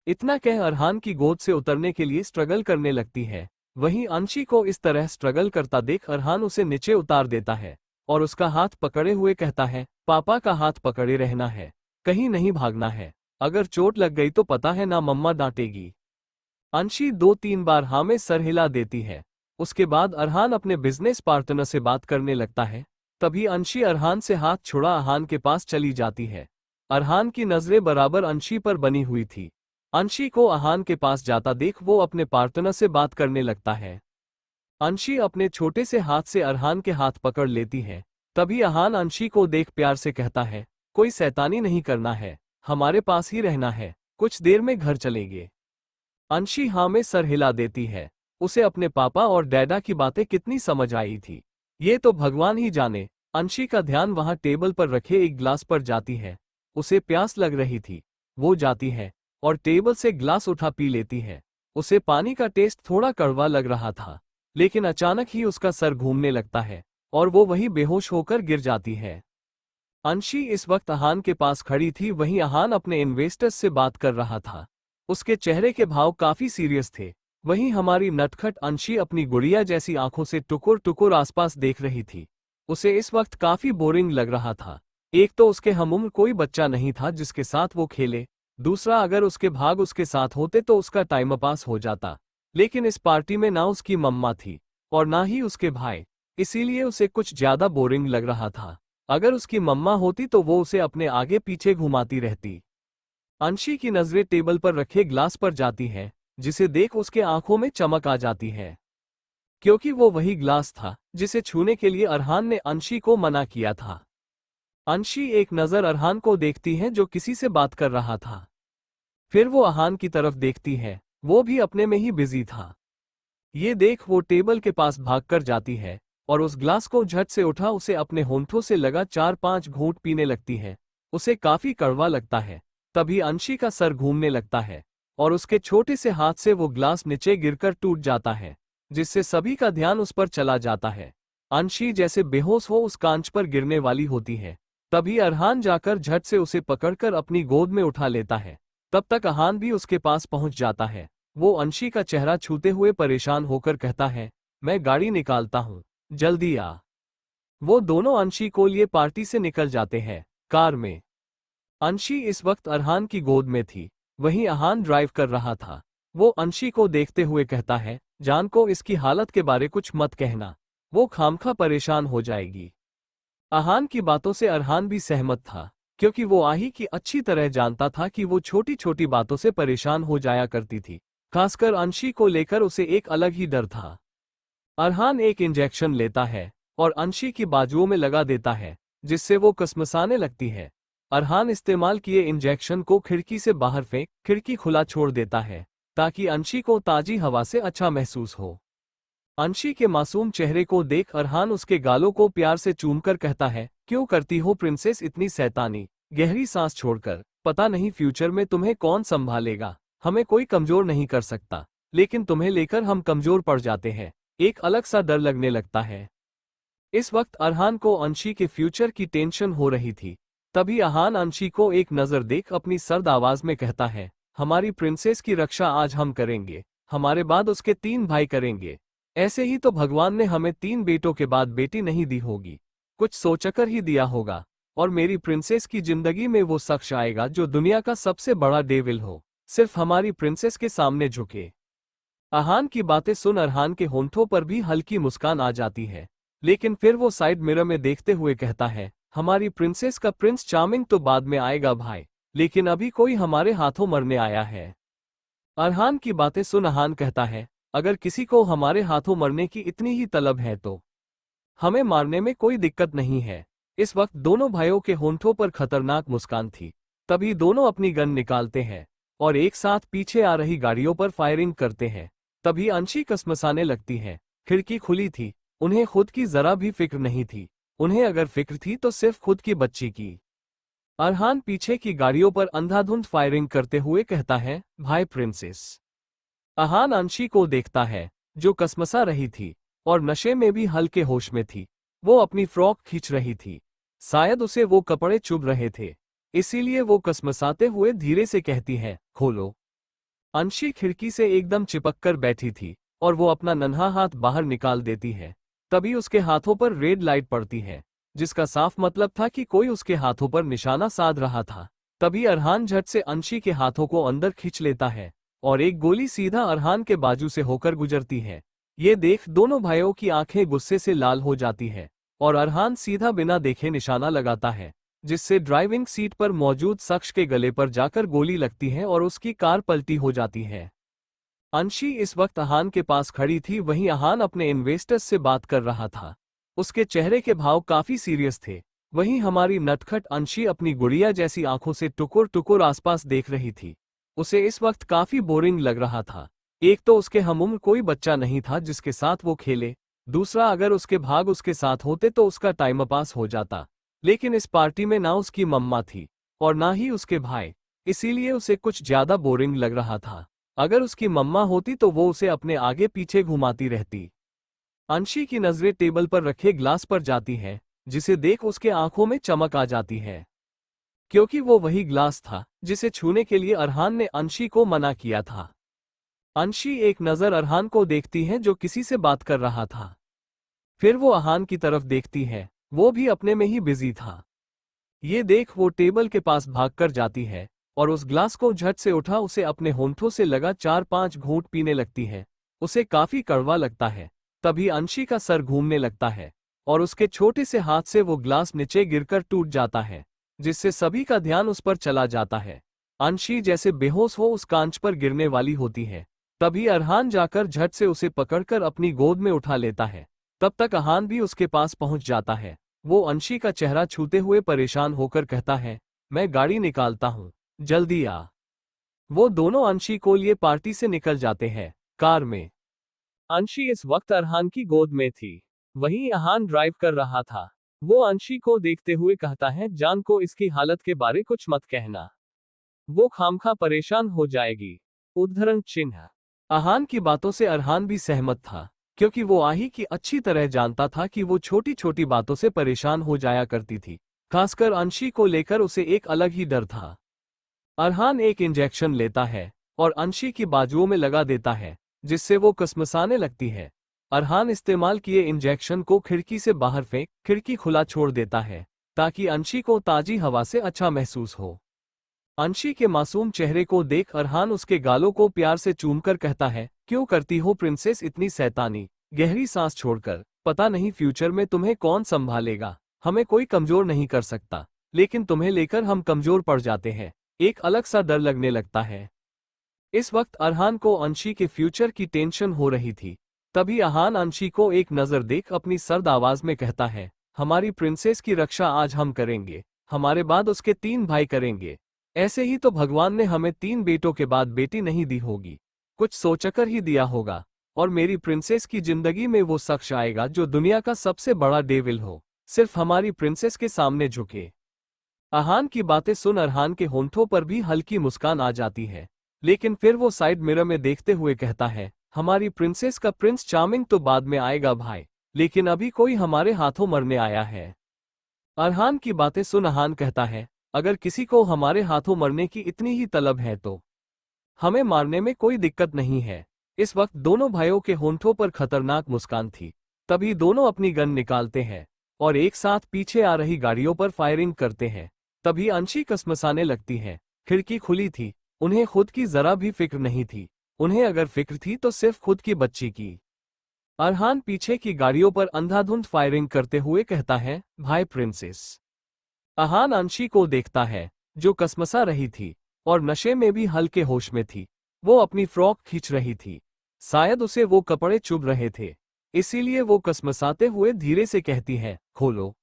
इतना कह अरहान की गोद से उतरने के लिए स्ट्रगल करने लगती है। वहीं अंशी को इस तरह स्ट्रगल करता देख अरहान उसे नीचे उतार देता है और उसका हाथ पकड़े हुए कहता है, पापा का हाथ पकड़े रहना है, कहीं नहीं भागना है, अगर चोट लग गई तो पता है ना मम्मा डांटेगी। अंशी 2-3 बार हाँ में सर हिला देती है। उसके बाद अरहान अपने बिजनेस पार्टनर से बात करने लगता है। तभी अंशी अरहान से हाथ छुड़ा अरहान के पास चली जाती है। अरहान की नजरें बराबर अंशी पर बनी हुई थी। अंशी को अरहान के पास जाता देख वो अपने पार्टनर से बात करने लगता है। अंशी अपने छोटे से हाथ से अरहान के हाथ पकड़ लेती है। तभी अरहान अंशी को देख प्यार से कहता है, कोई शैतानी नहीं करना है, हमारे पास ही रहना है, कुछ देर में घर चलेंगे। अंशी हाँ में सर हिला देती है। उसे अपने पापा और डैडा की बातें कितनी समझ आई थी, ये तो भगवान ही जाने। अंशी का ध्यान वहां टेबल पर रखे एक ग्लास पर जाती है। उसे प्यास लग रही थी। वो जाती है और टेबल से ग्लास उठा पी लेती है। उसे पानी का टेस्ट थोड़ा कड़वा लग रहा था, लेकिन अचानक ही उसका सर घूमने लगता है और वो वहीं बेहोश होकर गिर जाती है। अंशी इस वक्त अरहान के पास खड़ी थी। वहीं अरहान अपने इन्वेस्टर्स से बात कर रहा था। उसके चेहरे के भाव काफी सीरियस थे। वहीं हमारी नटखट अंशी अपनी गुड़िया जैसी आंखों से टुकुर टुकुर आसपास देख रही थी। उसे इस वक्त काफी बोरिंग लग रहा था। एक तो उसके हमउम्र कोई बच्चा नहीं था जिसके साथ वो खेले, दूसरा अगर उसके भाग उसके साथ होते तो उसका टाइम पास हो जाता, लेकिन इस पार्टी में ना उसकी मम्मा थी और ना ही उसके भाई, इसीलिए उसे कुछ ज्यादा बोरिंग लग रहा था। अगर उसकी मम्मा होती तो वो उसे अपने आगे पीछे घुमाती रहती। अंशी की नजरें टेबल पर रखे ग्लास पर जाती है, जिसे देख उसके आंखों में चमक आ जाती है, क्योंकि वो वही ग्लास था जिसे छूने के लिए अरहान ने अंशी को मना किया था। अंशी एक नजर अरहान को देखती है जो किसी से बात कर रहा था। फिर वो अरहान की तरफ देखती है, वो भी अपने में ही बिजी था। ये देख वो टेबल के पास भागकर जाती है और उस ग्लास को झट से उठा उसे अपने होंठों से लगा 4-5 घूंट पीने लगती है। उसे काफी कड़वा लगता है। तभी अंशी का सर घूमने लगता है और उसके छोटे से हाथ से वो ग्लास नीचे गिरकर टूट जाता है, जिससे सभी का ध्यान उस पर चला जाता है। अंशी जैसे बेहोश हो उस कांच पर गिरने वाली होती है। तभी अरहान जाकर झट से उसे पकड़कर अपनी गोद में उठा लेता है। तब तक अरहान भी उसके पास पहुंच जाता है। वो अंशी का चेहरा छूते हुए परेशान होकर कहता है, मैं गाड़ी निकालता हूं, जल्दी आ। वो दोनों अंशी को लिए पार्टी से निकल जाते हैं। कार में अंशी इस वक्त अरहान की गोद में थी, वहीं अरहान ड्राइव कर रहा था। वो अंशी को देखते हुए कहता है, जान को इसकी हालत के बारे कुछ मत कहना, वो खामखा परेशान हो जाएगी। अरहान की बातों से अरहान भी सहमत था, क्योंकि वो आही की अच्छी तरह जानता था कि वो छोटी छोटी बातों से परेशान हो जाया करती थी। खासकर अंशी को लेकर उसे एक अलग ही डर था। अरहान एक इंजेक्शन लेता है और अंशी की बाजुओं में लगा देता है, जिससे वो कसमसाने लगती है। अरहान इस्तेमाल किए इंजेक्शन को खिड़की से बाहर फेंक खिड़की खुला छोड़ देता है, ताकि अंशी को ताजी हवा से अच्छा महसूस हो। अंशी के मासूम चेहरे को देख अरहान उसके गालों को प्यार से चूमकर कहता है, क्यों करती हो प्रिंसेस इतनी शैतानी। गहरी सांस छोड़कर, पता नहीं फ्यूचर में तुम्हें कौन संभालेगा। हमें कोई कमजोर नहीं कर सकता, लेकिन तुम्हें लेकर हम कमजोर पड़ जाते हैं। एक अलग सा डर लगने लगता है। इस वक्त अरहान को अंशी के फ्यूचर की टेंशन हो रही थी। तभी अरहान अंशी को एक नजर देख अपनी सर्द आवाज में कहता है, हमारी प्रिंसेस की रक्षा आज हम करेंगे, हमारे बाद उसके 3 भाई करेंगे। ऐसे ही तो भगवान ने हमें 3 बेटों के बाद बेटी नहीं दी होगी, कुछ सोचकर ही दिया होगा। और मेरी प्रिंसेस की जिंदगी में वो शख्स आएगा जो दुनिया का सबसे बड़ा डेविल हो, सिर्फ हमारी प्रिंसेस के सामने झुके। अरहान की बातें सुन अरहान के होंठों पर भी हल्की मुस्कान आ जाती है, लेकिन फिर वो साइड मिरर में देखते हुए कहता है, हमारी प्रिंसेस का प्रिंस चार्मिंग तो बाद में आएगा भाई, लेकिन अभी कोई हमारे हाथों मरने आया है। अरहान की बातें सुन अरहान कहता है, अगर किसी को हमारे हाथों मरने की इतनी ही तलब है तो हमें मारने में कोई दिक्कत नहीं है। इस वक्त दोनों भाइयों के होंठों पर खतरनाक मुस्कान थी। तभी दोनों अपनी गन निकालते हैं और एक साथ पीछे आ रही गाड़ियों पर फायरिंग करते हैं। तभी अंशी कसमसाने लगती है। खिड़की खुली थी, उन्हें खुद की जरा भी फिक्र नहीं थी। उन्हें अगर फिक्र थी तो सिर्फ खुद की बच्ची की। अरहान पीछे की गाड़ियों पर अंधाधुंध फायरिंग करते हुए कहता है, भाई प्रिंसेस। अरहान अंशी को देखता है, जो कसमसा रही थी और नशे में भी हल्के होश में थी। वो अपनी फ्रॉक खींच रही थी, शायद उसे वो कपड़े चुभ रहे थे, इसीलिए वो कसमसाते हुए धीरे से कहती है, खोलो। अंशी खिड़की से एकदम चिपक कर बैठी थी और वो अपना नन्हा हाथ बाहर निकाल देती है। तभी उसके हाथों पर रेड लाइट पड़ती है, जिसका साफ मतलब था कि कोई उसके हाथों पर निशाना साध रहा था। तभी अरहान झट से अंशी के हाथों को अंदर खींच लेता है और एक गोली सीधा अरहान के बाजू से होकर गुजरती है। ये देख दोनों भाइयों की आंखें गुस्से से लाल हो जाती है और अरहान सीधा बिना देखे निशाना लगाता है, जिससे ड्राइविंग सीट पर मौजूद शख्स के गले पर जाकर गोली लगती है और उसकी कार पलटी हो जाती है। अंशी इस वक्त अरहान के पास खड़ी थी, वहीं अरहान अपने इन्वेस्टर्स से बात कर रहा था। उसके चेहरे के भाव काफी सीरियस थे। वहीं हमारी नटखट अंशी अपनी गुड़िया जैसी आंखों से टुकुर टुकुर आसपास देख रही थी। उसे इस वक्त काफी बोरिंग लग रहा था। एक तो उसके हमउम्र कोई बच्चा नहीं था जिसके साथ वो खेले, दूसरा अगर उसके भाग उसके साथ होते तो उसका टाइम पास हो जाता। लेकिन इस पार्टी में ना उसकी मम्मा थी और ना ही उसके भाई, इसीलिए उसे कुछ ज्यादा बोरिंग लग रहा था। अगर उसकी मम्मा होती तो वो उसे अपने आगे पीछे घुमाती रहती। अंशी की नजरें टेबल पर रखे ग्लास पर जाती है, जिसे देख उसके आंखों में चमक आ जाती है, क्योंकि वो वही ग्लास था जिसे छूने के लिए अरहान ने अंशी को मना किया था। अंशी एक नजर अरहान को देखती है जो किसी से बात कर रहा था। फिर वो अरहान की तरफ देखती है, वो भी अपने में ही बिजी था। ये देख वो टेबल के पास भागकर जाती है और उस ग्लास को झट से उठा उसे अपने होंठों से लगा 4-5 घूंट पीने लगती है। उसे काफी कड़वा लगता है। तभी अंशी का सर घूमने लगता है और उसके छोटे से हाथ से वो ग्लास नीचे गिरकर टूट जाता है, जिससे सभी का ध्यान उस पर चला जाता है। अंशी जैसे बेहोश हो उस कांच पर गिरने वाली होती है। तभी अरहान जाकर झट से उसे पकड़कर अपनी गोद में उठा लेता है। तब तक अरहान भी उसके पास पहुंच जाता है। वो अंशी का चेहरा छूते हुए परेशान होकर कहता है, मैं गाड़ी निकालता हूं, जल्दी आ। वो दोनों अंशी को लिए पार्टी से निकल जाते हैं। कार में अंशी इस वक्त अरहान की गोद में थी, वहीं अरहान ड्राइव कर रहा था। वो अंशी को देखते हुए कहता है, जान को इसकी हालत के बारे कुछ मत कहना, वो खामखा परेशान हो जाएगी। उद्धरण चिन्ह। अरहान की बातों से अरहान भी सहमत था, क्योंकि वो आही की अच्छी तरह जानता था कि वो छोटी छोटी बातों से परेशान हो जाया करती थी। खासकर अंशी को लेकर उसे एक अलग ही डर था। अरहान एक इंजेक्शन लेता है और अंशी की बाजुओं में लगा देता है, जिससे वो कसमसाने लगती है। अरहान इस्तेमाल किए इंजेक्शन को खिड़की से बाहर फेंक खिड़की खुला छोड़ देता है ताकि अंशी को ताजी हवा से अच्छा महसूस हो। अंशी के मासूम चेहरे को देख अरहान उसके गालों को प्यार से चूमकर कहता है, क्यों करती हो प्रिंसेस इतनी शैतानी। गहरी सांस छोड़कर, पता नहीं फ्यूचर में तुम्हें कौन संभालेगा। हमें कोई कमजोर नहीं कर सकता, लेकिन तुम्हें लेकर हम कमजोर पड़ जाते हैं। एक अलग सा डर लगने लगता है। इस वक्त अरहान को अंशी के फ्यूचर की टेंशन हो रही थी। तभी अरहान अंशी को एक नजर देख अपनी सर्द आवाज में कहता है, हमारी प्रिंसेस की रक्षा आज हम करेंगे, हमारे बाद उसके 3 भाई करेंगे। ऐसे ही तो भगवान ने हमें 3 बेटों के बाद बेटी नहीं दी होगी, कुछ सोचकर ही दिया होगा। और मेरी प्रिंसेस की जिंदगी में वो शख्स आएगा जो दुनिया का सबसे बड़ा डेविल हो, सिर्फ हमारी प्रिंसेस के सामने झुके। अरहान की बातें सुन अरहान के होंठों पर भी हल्की मुस्कान आ जाती है, लेकिन फिर वो साइड मिरर में देखते हुए कहता है, हमारी प्रिंसेस का प्रिंस चार्मिंग तो बाद में आएगा भाई, लेकिन अभी कोई हमारे हाथों मरने आया है। अरहान की बातें सुन अरहान कहता है, अगर किसी को हमारे हाथों मरने की इतनी ही तलब है तो हमें मारने में कोई दिक्कत नहीं है। इस वक्त दोनों भाइयों के होंठों पर खतरनाक मुस्कान थी। तभी दोनों अपनी गन निकालते हैं और एक साथ पीछे आ रही गाड़ियों पर फायरिंग करते हैं। तभी अंशी कसमसाने लगती है। खिड़की खुली थी, उन्हें खुद की जरा भी फिक्र नहीं थी। उन्हें अगर फिक्र थी तो सिर्फ खुद की बच्ची की। अरहान पीछे की गाड़ियों पर अंधाधुंध फायरिंग करते हुए कहता है, भाई प्रिंसेस। अरहान अंशी को देखता है, जो कसमसा रही थी और नशे में भी हल्के होश में थी। वो अपनी फ्रॉक खींच रही थी, शायद उसे वो कपड़े चुभ रहे थे, इसीलिए वो कसमसाते हुए धीरे से कहती है, खोलो।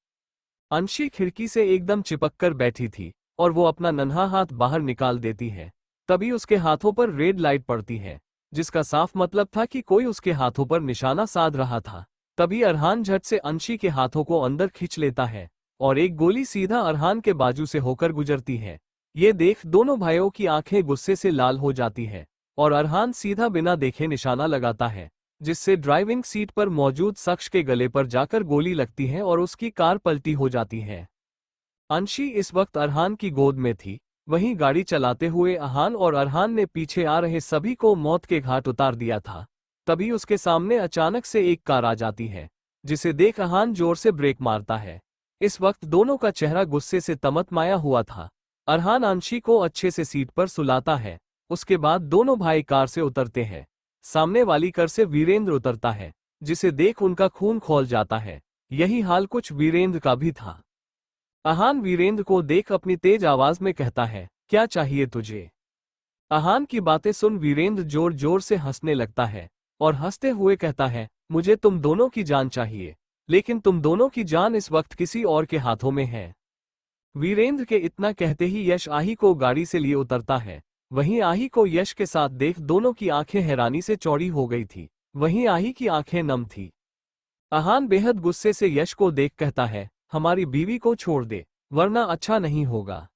अंशी खिड़की से एकदम चिपक कर बैठी थी और वो अपना नन्हा हाथ बाहर निकाल देती है। तभी उसके हाथों पर रेड लाइट पड़ती है, जिसका साफ मतलब था कि कोई उसके हाथों पर निशाना साध रहा था। तभी अरहान झट से अंशी के हाथों को अंदर खींच लेता है और एक गोली सीधा अरहान के बाजू से होकर गुजरती है। ये देख दोनों भाइयों की आंखें गुस्से से लाल हो जाती है और अरहान सीधा बिना देखे निशाना लगाता है, जिससे ड्राइविंग सीट पर मौजूद शख्स के गले पर जाकर गोली लगती है और उसकी कार पलटी हो जाती है। अंशी इस वक्त अरहान की गोद में थी। वहीं गाड़ी चलाते हुए अरहान और अरहान ने पीछे आ रहे सभी को मौत के घाट उतार दिया था। तभी उसके सामने अचानक से एक कार आ जाती है, जिसे देख अरहान जोर से ब्रेक मारता है। इस वक्त दोनों का चेहरा गुस्से से तमतमाया हुआ था। अरहान अंशी को अच्छे से सीट पर सुलाता है। उसके बाद दोनों भाई कार से उतरते हैं। सामने वाली कार से वीरेंद्र उतरता है, जिसे देख उनका खून खौल जाता है। यही हाल कुछ वीरेंद्र का भी था। अरहान वीरेंद्र को देख अपनी तेज आवाज में कहता है, क्या चाहिए तुझे। अरहान की बातें सुन वीरेंद्र जोर जोर से हंसने लगता है और हंसते हुए कहता है, मुझे तुम दोनों की जान चाहिए, लेकिन तुम दोनों की जान इस वक्त किसी और के हाथों में है। वीरेंद्र के इतना कहते ही यश आही को गाड़ी से लिए उतरता है। वहीं आही को यश के साथ देख दोनों की आंखें हैरानी से चौड़ी हो गई थी। वहीं आही की आंखें नम थी। अरहान बेहद गुस्से से यश को देख कहता है, हमारी बीवी को छोड़ दे, वरना अच्छा नहीं होगा।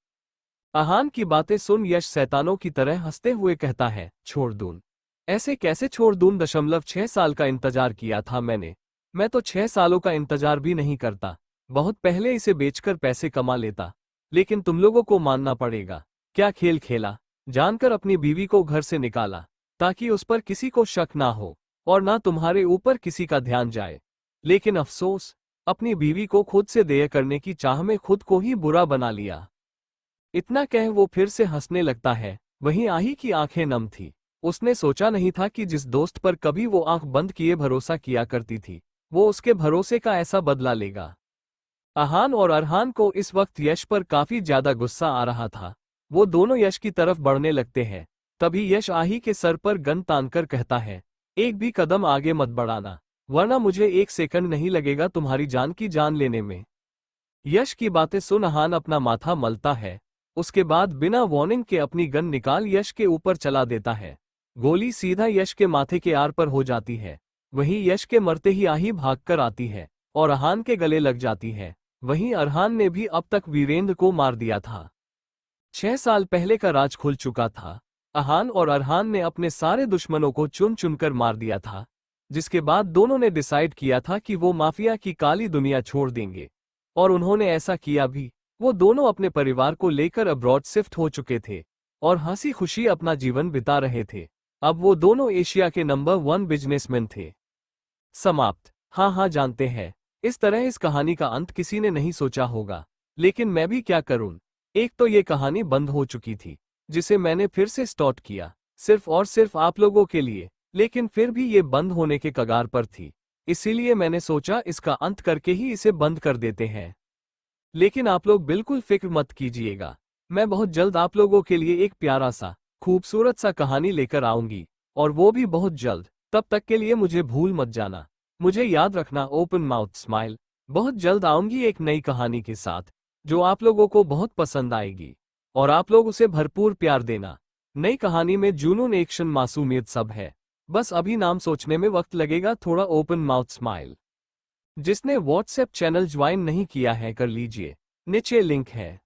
अरहान की बातें सुन यश शैतानों की तरह हंसते हुए कहता है, छोड़ दूं? ऐसे कैसे छोड़ दूं? 6 साल का इंतजार किया था मैंने। मैं तो 6 सालों का इंतजार भी नहीं करता। बहुत पहले इसे बेचकर पैसे कमा लेता, लेकिन तुम लोगों को मानना पड़ेगा। क्या खेल खेला, जानकर अपनी बीवी को घर से निकाला, ताकि उस पर किसी को शक ना हो और ना तुम्हारे ऊपर किसी का ध्यान जाए। लेकिन अफसोस, अपनी बीवी को खुद से देय करने की चाह में खुद को ही बुरा बना लिया। इतना कह वो फिर से हंसने लगता है। वहीं आही की आंखें नम थी। उसने सोचा नहीं था कि जिस दोस्त पर कभी वो आंख बंद किए भरोसा किया करती थी, वो उसके भरोसे का ऐसा बदला लेगा। अरहान और अरहान को इस वक्त यश पर काफी ज्यादा गुस्सा आ रहा था। वो दोनों यश की तरफ बढ़ने लगते हैं। तभी यश आही के सर पर गन तानकर कहता है, एक भी कदम आगे मत बढ़ाना, वरना मुझे 1 सेकंड नहीं लगेगा तुम्हारी जान की जान लेने में। यश की बातें सुन अरहान अपना माथा मलता है। उसके बाद बिना वार्निंग के अपनी गन निकाल यश के ऊपर चला देता है। गोली सीधा यश के माथे के आर पर हो जाती है। वहीं यश के मरते ही आही भागकर आती है और अरहान के गले लग जाती है। वहीं अरहान ने भी अब तक वीरेंद्र को मार दिया था। 6 साल पहले का राज खुल चुका था। अरहान और अरहान ने अपने सारे दुश्मनों को चुन चुनकर मार दिया था, जिसके बाद दोनों ने डिसाइड किया था कि वो माफिया की काली दुनिया छोड़ देंगे, और उन्होंने ऐसा किया भी। वो दोनों अपने परिवार को लेकर अब्रॉड शिफ्ट हो चुके थे और हंसी खुशी अपना जीवन बिता रहे थे। अब वो दोनों एशिया के नंबर 1 बिजनेसमैन थे। समाप्त। हाँ हाँ, जानते हैं, इस तरह इस कहानी का अंत किसी ने नहीं सोचा होगा, लेकिन मैं भी क्या करूं। एक तो ये कहानी बंद हो चुकी थी, जिसे मैंने फिर से स्टार्ट किया, सिर्फ और सिर्फ आप लोगों के लिए, लेकिन फिर भी ये बंद होने के कगार पर थी। इसीलिए मैंने सोचा इसका अंत करके ही इसे बंद कर देते हैं। लेकिन आप लोग बिल्कुल फिक्र मत कीजिएगा, मैं बहुत जल्द आप लोगों के लिए एक प्यारा सा, खूबसूरत सा कहानी लेकर आऊंगी, और वो भी बहुत जल्द। तब तक के लिए मुझे भूल मत जाना। मुझे याद रखना, ओपन माउथ स्माइल। बहुत जल्द आऊंगी एक नई कहानी के साथ, जो आप लोगों को बहुत पसंद आएगी, और आप लोग उसे भरपूर प्यार देना। नई कहानी में जुनून, एक्शन, मासूमियत सब है, बस अभी नाम सोचने में वक्त लगेगा थोड़ा। Open mouth smile. जिसने व्हाट्सएप चैनल ज्वाइन नहीं किया है कर लीजिए, नीचे लिंक है।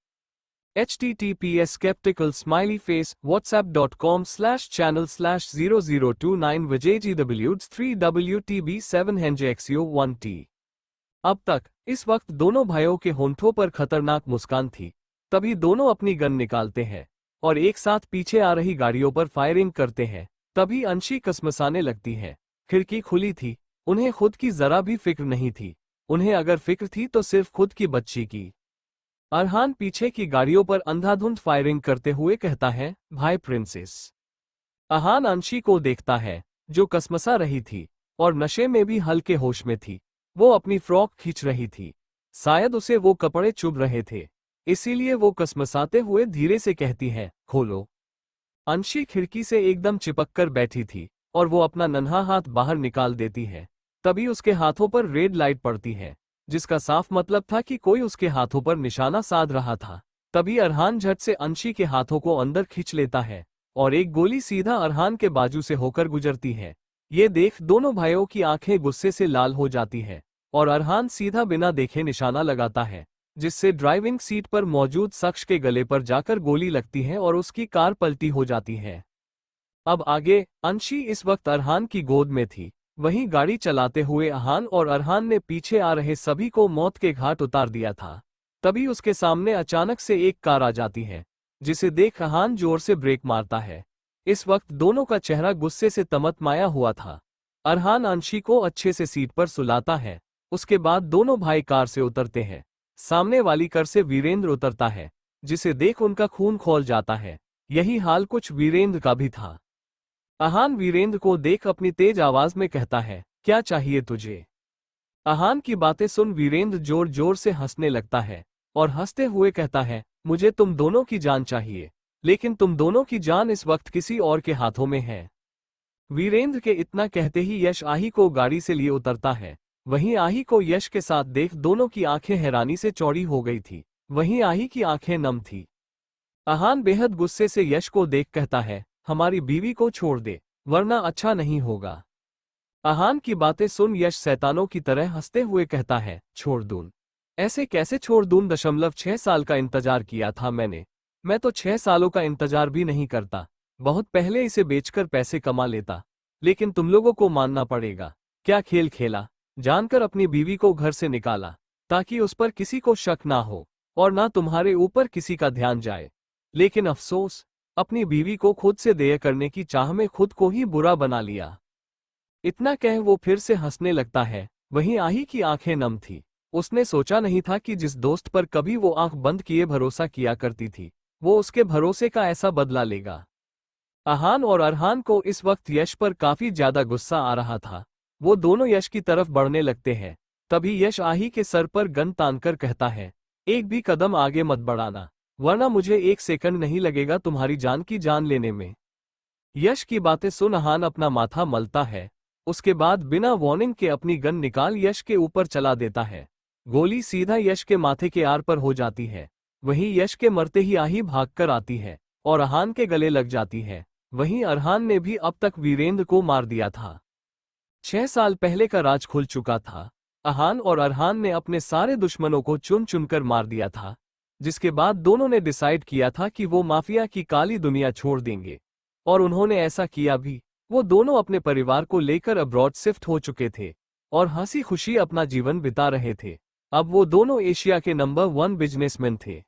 https skeptical smiley face whatsapp.com/channel/0029 vijayjwds 3wtb7hengxo1t। अब तक इस वक्त दोनों भाइयों के होंठों पर खतरनाक मुस्कान थी। तभी दोनों अपनी गन निकालते हैं और एक साथ पीछे आ रही गाड़ियों पर फायरिंग करते हैं। तभी अंशी कसमसाने लगती है। खिड़की खुली थी, उन्हें खुद की जरा भी फिक्र नहीं थी। उन्हें अगर फिक्र थी तो सिर्फ खुद की बच्ची की। अरहान पीछे की गाड़ियों पर अंधाधुंध फायरिंग करते हुए कहता है, भाई प्रिंसेस। अरहान अंशी को देखता है, जो कसमसा रही थी और नशे में भी हल्के होश में थी। वो अपनी फ्रॉक खींच रही थी, शायद उसे वो कपड़े चुभ रहे थे, इसीलिए वो कसमसाते हुए धीरे से कहती है, खोलो। अंशी खिड़की से एकदम चिपक कर बैठी थी और वो अपना नन्हा हाथ बाहर निकाल देती है। तभी उसके हाथों पर रेड लाइट पड़ती है, जिसका साफ मतलब था कि कोई उसके हाथों पर निशाना साध रहा था। तभी अरहान झट से अंशी के हाथों को अंदर खींच लेता है और एक गोली सीधा अरहान के बाजू से होकर गुजरती है। ये देख दोनों भाइयों की आंखें गुस्से से लाल हो जाती है और अरहान सीधा बिना देखे निशाना लगाता है, जिससे ड्राइविंग सीट पर मौजूद शख्स के गले पर जाकर गोली लगती है और उसकी कार पलटी हो जाती है। अब आगे, अंशी इस वक्त अरहान की गोद में थी। वहीं गाड़ी चलाते हुए अरहान और अरहान ने पीछे आ रहे सभी को मौत के घाट उतार दिया था। तभी उसके सामने अचानक से एक कार आ जाती है, जिसे देख अरहान जोर से ब्रेक मारता है। इस वक्त दोनों का चेहरा गुस्से से तमतमाया हुआ था। अरहान अंशी को अच्छे से सीट पर सुलाता है। उसके बाद दोनों भाई कार से उतरते हैं। सामने वाली कार से वीरेंद्र उतरता है, जिसे देख उनका खून खौल जाता है। यही हाल कुछ वीरेंद्र का भी था। अरहान वीरेंद्र को देख अपनी तेज आवाज में कहता है, क्या चाहिए तुझे। अरहान की बातें सुन वीरेंद्र जोर जोर से हंसने लगता है और हंसते हुए कहता है, मुझे तुम दोनों की जान चाहिए, लेकिन तुम दोनों की जान इस वक्त किसी और के हाथों में है। वीरेंद्र के इतना कहते ही यश आही को गाड़ी से लिए उतरता है। वहीं आही को यश के साथ देख दोनों की आंखें हैरानी से चौड़ी हो गई थी। वहीं आही की आंखें नम थी। अरहान बेहद गुस्से से यश को देख कहता है, हमारी बीवी को छोड़ दे, वरना अच्छा नहीं होगा। अरहान की बातें सुन यश शैतानों की तरह हंसते हुए कहता है, छोड़ दूं? ऐसे कैसे छोड़ दूं? 6 साल का इंतजार किया था मैंने। मैं तो 6 सालों का इंतजार भी नहीं करता। बहुत पहले इसे बेचकर पैसे कमा लेता, लेकिन तुम लोगों को मानना पड़ेगा। क्या खेल खेला, जानकर अपनी बीवी को घर से निकाला, ताकि उस पर किसी को शक ना हो और ना तुम्हारे ऊपर किसी का ध्यान जाए। लेकिन अफसोस, अपनी बीवी को खुद से देय करने की चाह में खुद को ही बुरा बना लिया। इतना कह वो फिर से हंसने लगता है। वहीं आही की आंखें नम थी। उसने सोचा नहीं था कि जिस दोस्त पर कभी वो आंख बंद किए भरोसा किया करती थी, वो उसके भरोसे का ऐसा बदला लेगा। अरहान और अरहान को इस वक्त यश पर काफी ज्यादा गुस्सा आ रहा था। वो दोनों यश की तरफ बढ़ने लगते हैं। तभी यश आही के सर पर गन तानकर कहता है, एक भी कदम आगे मत बढ़ाना, वरना मुझे 1 सेकंड नहीं लगेगा तुम्हारी जान की जान लेने में। यश की बातें सुन अरहान अपना माथा मलता है। उसके बाद बिना वार्निंग के अपनी गन निकाल यश के ऊपर चला देता है। गोली सीधा यश के माथे के आर पर हो जाती है। वहीं यश के मरते ही आही भागकर आती है और अरहान के गले लग जाती है। वहीं अरहान ने भी अब तक वीरेंद्र को मार दिया था। 6 साल पहले का राज खुल चुका था। अरहान और अरहान ने अपने सारे दुश्मनों को चुन चुनकर मार दिया था, जिसके बाद दोनों ने डिसाइड किया था कि वो माफिया की काली दुनिया छोड़ देंगे, और उन्होंने ऐसा किया भी। वो दोनों अपने परिवार को लेकर अब्रॉड शिफ्ट हो चुके थे और हंसी खुशी अपना जीवन बिता रहे थे। अब वो दोनों एशिया के नंबर 1 बिजनेसमैन थे।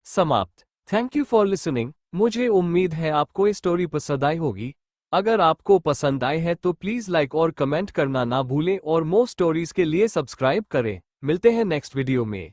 समाप्त। Thank you for listening. मुझे उम्मीद है आपको ये स्टोरी पसंद आई होगी। अगर आपको पसंद आए है तो प्लीज लाइक और कमेंट करना ना भूलें और मोर स्टोरीज के लिए सब्सक्राइब करें। मिलते हैं नेक्स्ट वीडियो में।